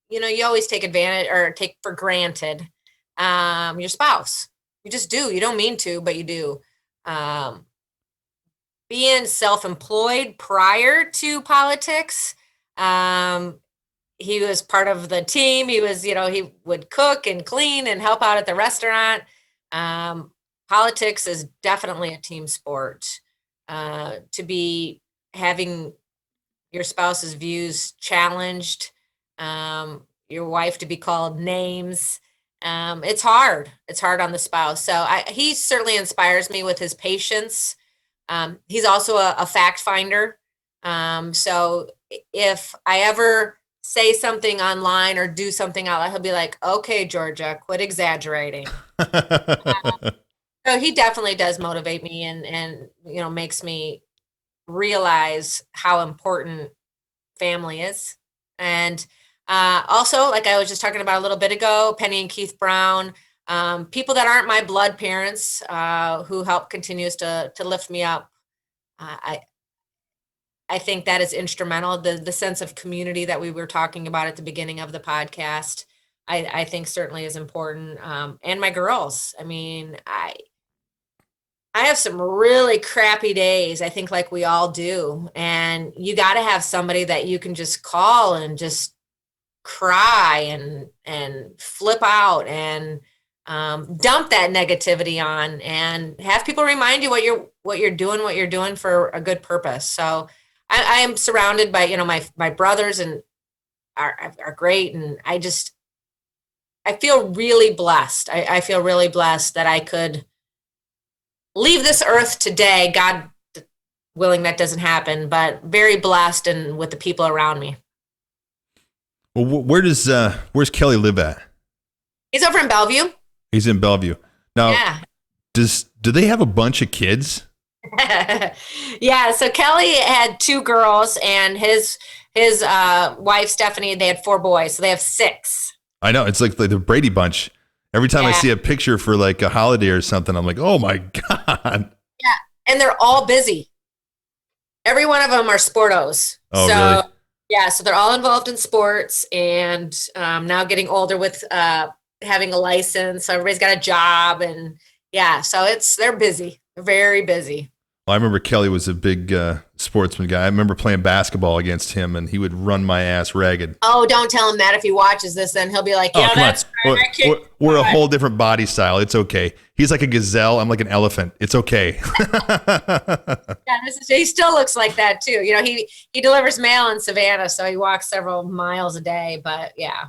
you always take advantage or take for granted your spouse. You just do. You don't mean to, but you do. Being self-employed prior to politics, he was part of the team. He was, he would cook and clean and help out at the restaurant. Politics is definitely a team sport. To be having your spouse's views challenged, your wife to be called names. It's hard. It's hard on the spouse. So he certainly inspires me with his patience. He's also a fact finder. So if I ever say something online or do something out loud, he'll be like, "Okay, Georgia, quit exaggerating." So he definitely does motivate me and makes me realize how important family is. And also, like I was just talking about a little bit ago, Penny and Keith Brown, people that aren't my blood parents, who help continues to lift me up. I think that is instrumental. The sense of community that we were talking about at the beginning of the podcast, I think certainly is important. And my girls. I mean, I have some really crappy days, I think, like we all do. And you got to have somebody that you can just call and just cry and flip out and dump that negativity on, and have people remind you what you're doing for a good purpose. So I am surrounded by, my brothers and are great. And I feel really blessed. I feel really blessed that I could leave this earth today. God willing, that doesn't happen, but very blessed and with the people around me. Well, where's Kelly live at? He's over in Bellevue. He's in Bellevue. Now, yeah. Do they have a bunch of kids? Yeah. So Kelly had 2 girls, and his wife, Stephanie, they had 4 boys. So they have 6. I know. It's like the Brady Bunch. Every time I see a picture for like a holiday or something, I'm like, oh my God. Yeah. And they're all busy. Every one of them are sportos. Oh, really? Yeah. So they're all involved in sports, and now getting older with having a license. So everybody's got a job, and so they're busy. They're very busy. Well, I remember Kelly was a big sportsman guy. I remember playing basketball against him, and he would run my ass ragged. Oh, don't tell him that. If he watches this, then he'll be like, "Yeah, that's right. We're a whole different body style. It's okay. He's like a gazelle. I'm like an elephant. It's okay." He still looks like that too. He delivers mail in Savannah, so he walks several miles a day. But yeah.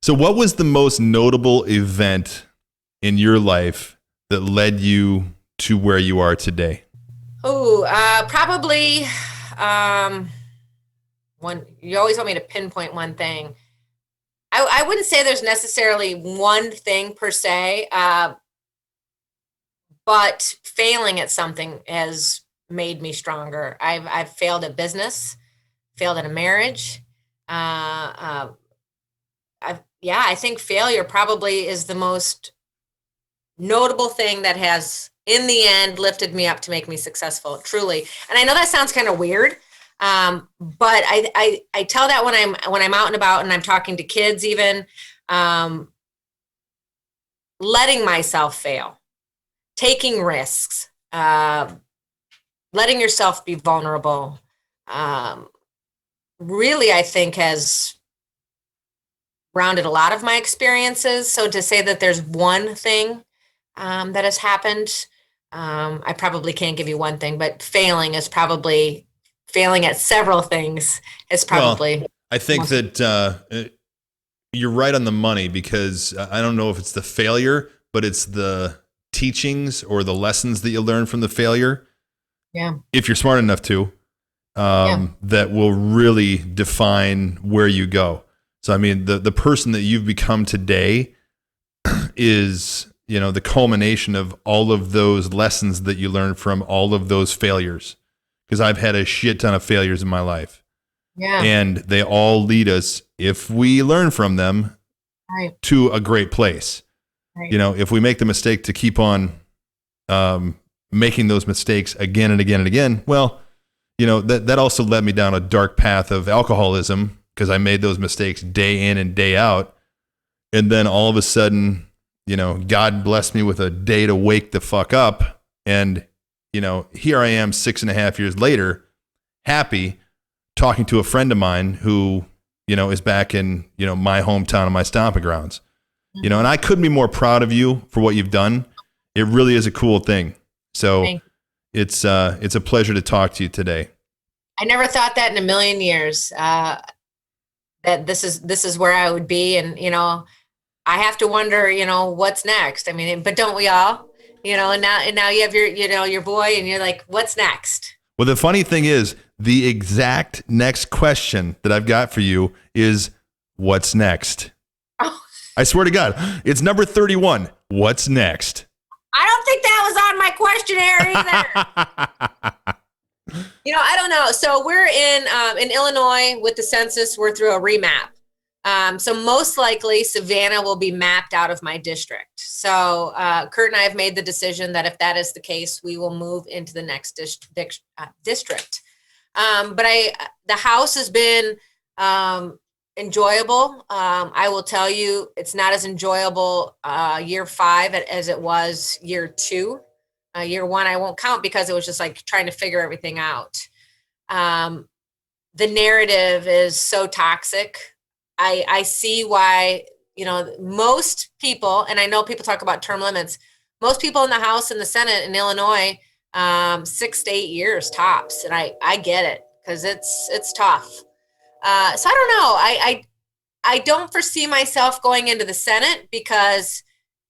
So, what was the most notable event in your life that led you to where you are today? Oh, probably one. You always want me to pinpoint one thing. I wouldn't say there's necessarily one thing per se, but failing at something has made me stronger. I've failed at business, failed at a marriage. I think failure probably is the most notable thing that has, in the end, lifted me up to make me successful, truly. And I know that sounds kind of weird, but I tell that when I'm out and about and I'm talking to kids even. letting myself fail, taking risks, letting yourself be vulnerable, really, I think has rounded a lot of my experiences. So to say that there's one thing that has happened, I probably can't give you one thing, but failing at several things is probably. Well, I think that you're right on the money, because I don't know if it's the failure, but it's the teachings or the lessons that you learn from the failure. Yeah. If you're smart enough to, that will really define where you go. So, I mean, the person that you've become today is, the culmination of all of those lessons that you learned from all of those failures. Because I've had a shit ton of failures in my life. Yeah. And they all lead us, if we learn from them, Right. to a great place. Right. If we make the mistake to keep on making those mistakes again and again and again, well, that also led me down a dark path of alcoholism, because I made those mistakes day in and day out. And then all of a sudden, God blessed me with a day to wake the fuck up. And, here I am 6.5 years later, happy, talking to a friend of mine who, is back in, my hometown and my stomping grounds. And I couldn't be more proud of you for what you've done. It really is a cool thing. So it's a pleasure to talk to you today. I never thought that in a million years, that this is where I would be. And, I have to wonder, what's next? I mean, but don't we all, and now you have your boy, and you're like, what's next? Well, the funny thing is, the exact next question that I've got for you is, what's next? Oh. I swear to God, it's number 31. What's next? I don't think that was on my questionnaire either. I don't know. So we're in Illinois with the census. We're through a remap. So most likely Savannah will be mapped out of my district. So Kurt and I have made the decision that if that is the case, we will move into the next district. But the house has been enjoyable. I will tell you, it's not as enjoyable year 5 as it was year 2. Year 1, I won't count, because it was just like trying to figure everything out. The narrative is so toxic. I see why, most people, and I know people talk about term limits, most people in the House and the Senate in Illinois, 6 to 8 years tops. And I get it, because it's tough. So I don't know. I don't foresee myself going into the Senate, because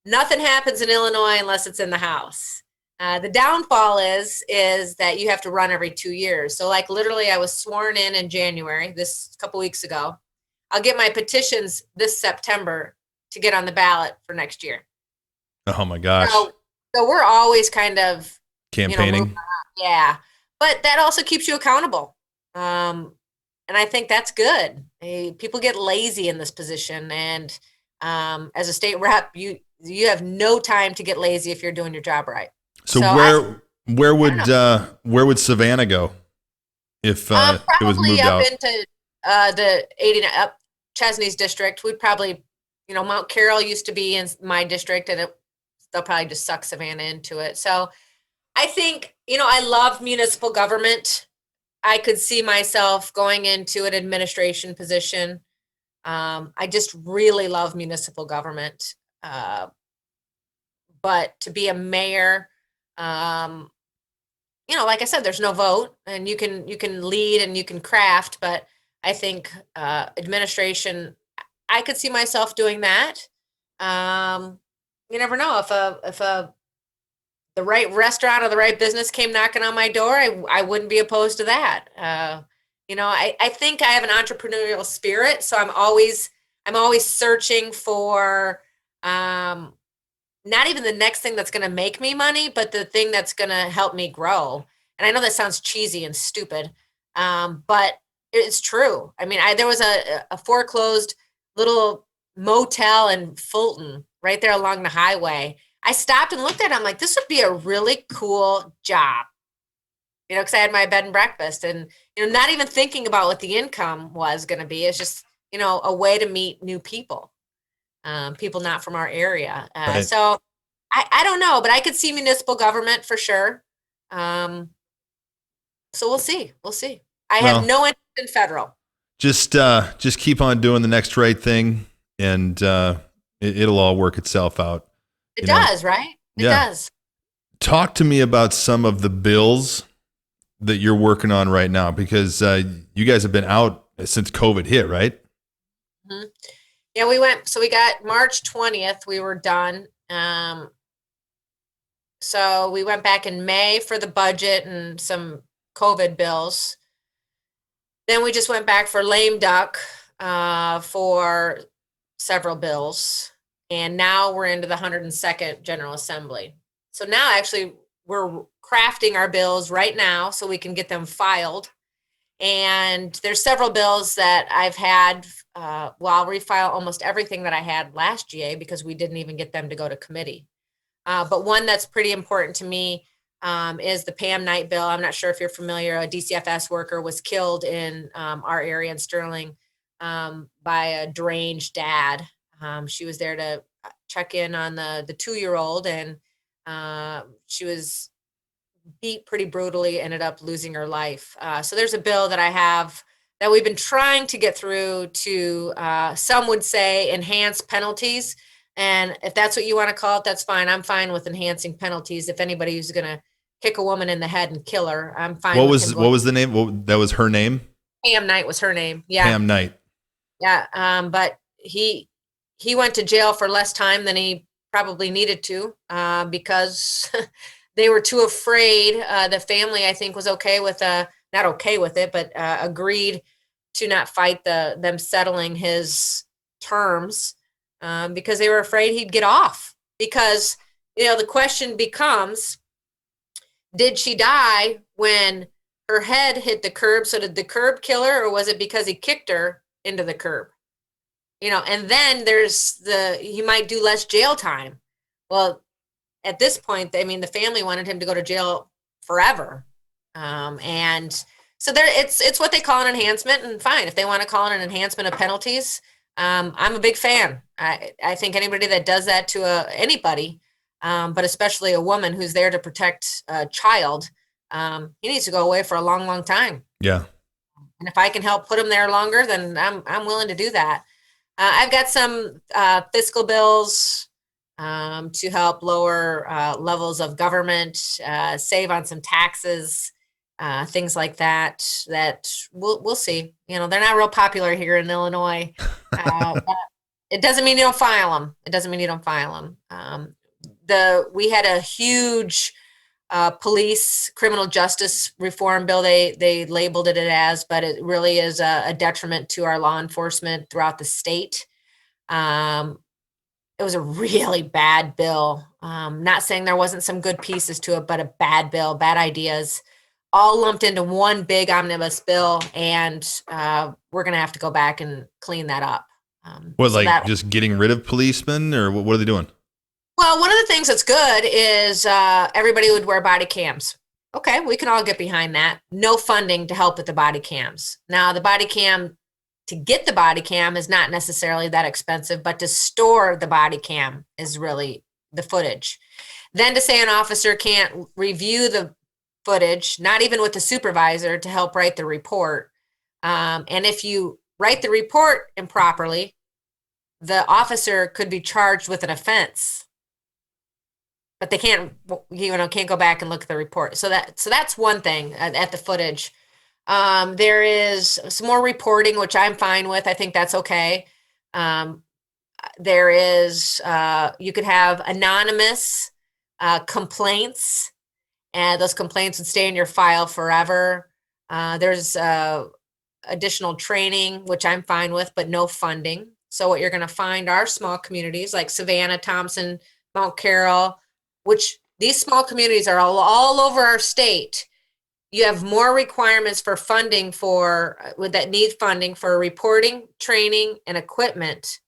nothing happens in Illinois unless it's in the House. The downfall is that you have to run every 2 years. So like literally I was sworn in January, this couple weeks ago. I'll get my petitions this September to get on the ballot for next year. Oh my gosh. So we're always kind of campaigning. Yeah. But that also keeps you accountable. And I think that's good. People get lazy in this position. And as a state rep, you have no time to get lazy if you're doing your job right. So where would Savannah go if it was moved out? Probably up into the 89 up Chesney's district. We'd probably, Mount Carroll used to be in my district, and they'll probably just suck Savannah into it. So I think, I love municipal government. I could see myself going into an administration position. I just really love municipal government. But to be a mayor, like I said, there's no vote, and you can lead and you can craft, but I think administration, I could see myself doing that. You never know, if the right restaurant or the right business came knocking on my door, I wouldn't be opposed to that. I think I have an entrepreneurial spirit, so I'm always searching for not even the next thing that's going to make me money, but the thing that's going to help me grow. And I know that sounds cheesy and stupid, but it's true. I mean, there was a foreclosed little motel in Fulton right there along the highway. I stopped and looked at it. I'm like, this would be a really cool job, because I had my bed and breakfast, and, not even thinking about what the income was going to be. It's just, a way to meet new people. people not from our area. Right. So I don't know, but I could see municipal government for sure. So we'll see. We'll see. I Well, have no interest in federal. Just keep on doing the next right thing, and it'll all work itself out. It does, right? It does. Talk to me about some of the bills that you're working on right now, because you guys have been out since COVID hit, right? Mm-hmm. Yeah, we got March 20th, we were done. So we went back in May for the budget and some COVID bills. Then we just went back for lame duck for several bills. And now we're into the 102nd General Assembly. So now actually we're crafting our bills right now so we can get them filed. And there's several bills that I've had. I'll refile almost everything that I had last GA because we didn't even get them to go to committee. But one that's pretty important to me is the Pam Knight bill. I'm not sure if you're familiar. A DCFS worker was killed in our area in Sterling by a deranged dad. She was there to check in on the 2-year-old, and she was beat pretty brutally, ended up losing her life. So there's a bill that I have that we've been trying to get through to, some would say, enhance penalties. And if that's what you want to call it, that's fine. I'm fine with enhancing penalties. If anybody who's going to kick a woman in the head and kill her, I'm fine. What was the name? That was her name? Pam Knight was her name. Yeah. Pam Knight. Yeah. But he went to jail for less time than he probably needed to because they were too afraid. The family, I think, was okay with not okay with it, but agreed to not fight them settling his terms because they were afraid he'd get off. Because, the question becomes, did she die when her head hit the curb? So did the curb kill her, or was it because he kicked her into the curb? And then he might do less jail time. Well, at this point, the family wanted him to go to jail forever. And so it's what they call an enhancement, and fine. If they want to call it an enhancement of penalties, I'm a big fan. I think anybody that does that to anybody, but especially a woman who's there to protect a child, he needs to go away for a long, long time. Yeah. And if I can help put him there longer, then I'm willing to do that. I've got some fiscal bills to help lower levels of government, save on some taxes, things like that. That we'll see. They're not real popular here in Illinois. But it doesn't mean you don't file them. We had a huge police criminal justice reform bill. They labeled it as, but it really is a detriment to our law enforcement throughout the state. It was a really bad bill. Not saying there wasn't some good pieces to it, but a bad bill, bad ideas, all lumped into one big omnibus bill. And we're going to have to go back and clean that up. Just getting rid of policemen, or what are they doing? Well, one of the things that's good is everybody would wear body cams. Okay, we can all get behind that. No funding to help with the body cams. Now, to get the body cam is not necessarily that expensive, but to store the body cam is really the footage. Then to say an officer can't review the footage, not even with the supervisor, to help write the report. And if you write the report improperly, the officer could be charged with an offense. But they can't go back and look at the report. So that's one thing at the footage. There is some more reporting, which I'm fine with. I think that's okay. There is, you could have anonymous complaints, and those complaints would stay in your file forever. There's additional training, which I'm fine with, but no funding. So what you're going to find are small communities like Savannah, Thompson, Mount Carroll, which these small communities are all over our state. You have more requirements for funding that need funding for reporting, training, and equipment.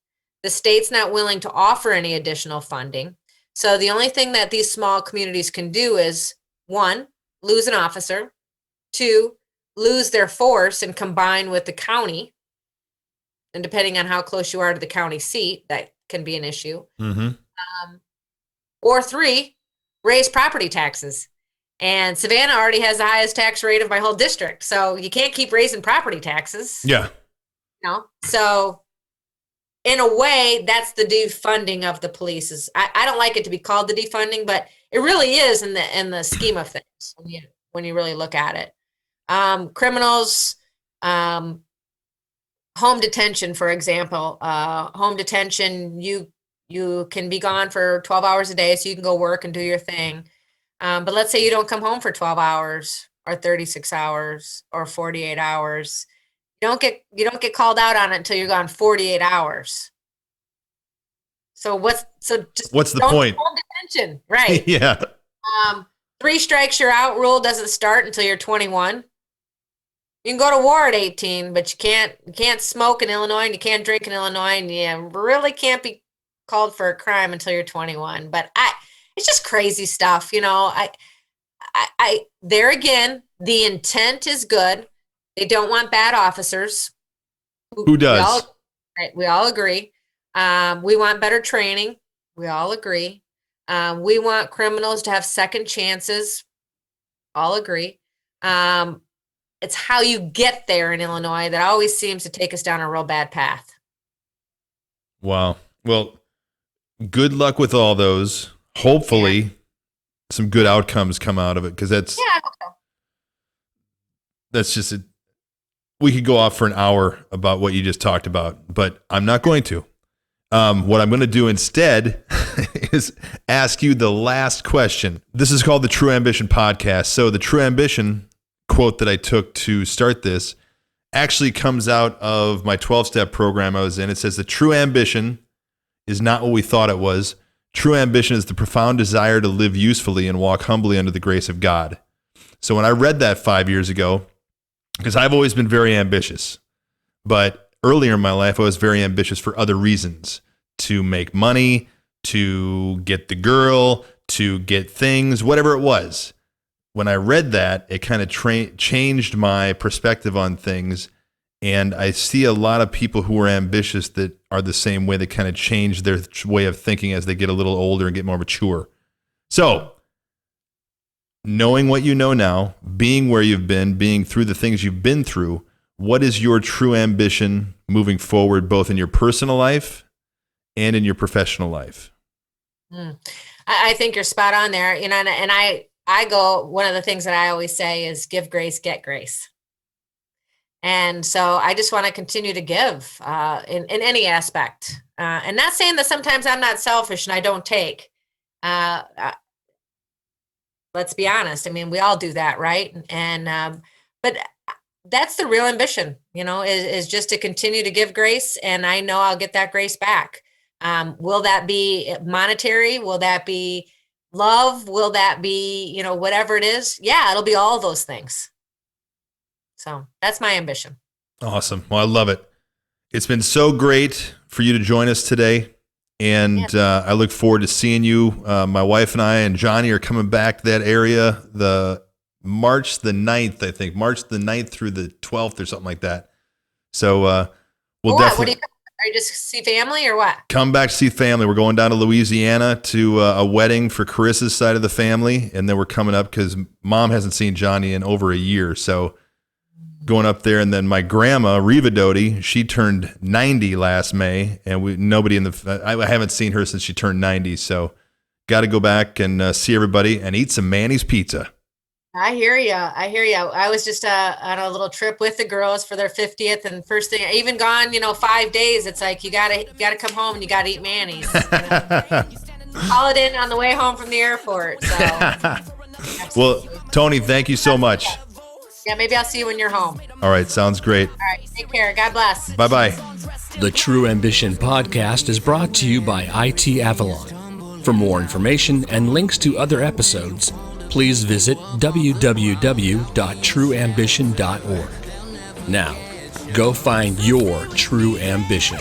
The state's not willing to offer any additional funding. So the only thing that these small communities can do is, 1, lose an officer, 2, lose their force and combine with the county. And depending on how close you are to the county seat, that can be an issue. Mm-hmm. Or 3, raise property taxes. And Savannah already has the highest tax rate of my whole district. So you can't keep raising property taxes. Yeah. So in a way, that's the defunding of the police. I don't like it to be called the defunding, but it really is in the scheme of things when you really look at it. Criminals, home detention, for example, home detention, you can be gone for 12 hours a day, so you can go work and do your thing. But let's say you don't come home for 12 hours or 36 hours or 48 hours. You don't get called out on it until you're gone 48 hours. So what's the point? Home detention, right? Yeah. 3 strikes you're out rule doesn't start until you're 21. You can go to war at 18, but you can't smoke in Illinois and you can't drink in Illinois, and you really can't be called for a crime until you're 21. But it's just crazy stuff, I there again, the intent is good. They don't want bad officers. Who does? We all agree. We want better training. We all agree. We want criminals to have second chances. All agree. It's how you get there in Illinois that always seems to take us down a real bad path. Wow. Well, good luck with all those. Hopefully some good outcomes come out of it, because that's I hope so. That's just it. We could go off for an hour about what you just talked about, but I'm not going to. What I'm going to do instead is ask you the last question. This is called the True Ambition Podcast. So the True Ambition quote that I took to start this actually comes out of my 12-step program I was in. It says, the true ambition is not what we thought it was. True ambition is the profound desire to live usefully and walk humbly under the grace of God. So when I read that 5 years ago, because I've always been very ambitious, but earlier in my life, I was very ambitious for other reasons: to make money, to get the girl, to get things, whatever it was. When I read that, it kind of changed my perspective on things. And I see a lot of people who are ambitious that are the same way. They kind of change their way of thinking as they get a little older and get more mature. So, knowing what you know now, being where you've been, being through the things you've been through, what is your true ambition moving forward, both in your personal life and in your professional life? I think you're spot on there. And I go, one of the things that I always say is give grace, get grace. And so I just want to continue to give in any aspect. And not saying that sometimes I'm not selfish and I don't take. Let's be honest. I mean, we all do that, right? And but that's the real ambition, is just to continue to give grace. And I know I'll get that grace back. Will that be monetary? Will that be love? Will that be, whatever it is? Yeah, it'll be all those things. So that's my ambition. Awesome. Well, I love it. It's been so great for you to join us today. And I look forward to seeing you. My wife and I and Johnny are coming back to that area March the 9th, I think. March the 9th through the 12th or something like that. So we'll definitely... Are you just see family or what? Come back to see family. We're going down to Louisiana to a wedding for Carissa's side of the family. And then we're coming up because Mom hasn't seen Johnny in over a year. So going up there. And then my grandma, Reva Doty, she turned 90 last May. And I haven't seen her since she turned 90. So got to go back and see everybody and eat some Manny's pizza. I hear you. I was just on a little trip with the girls for their 50th, and first thing, even gone, 5 days. It's like you gotta come home and you gotta eat Manny's. Call it in on the way home from the airport. So, well, Tony, thank you so much. Yeah, maybe I'll see you when you're home. All right, sounds great. All right, take care. God bless. Bye-bye. The True Ambition podcast is brought to you by IT Avalon. For more information and links to other episodes, please visit www.trueambition.org. Now, go find your true ambition.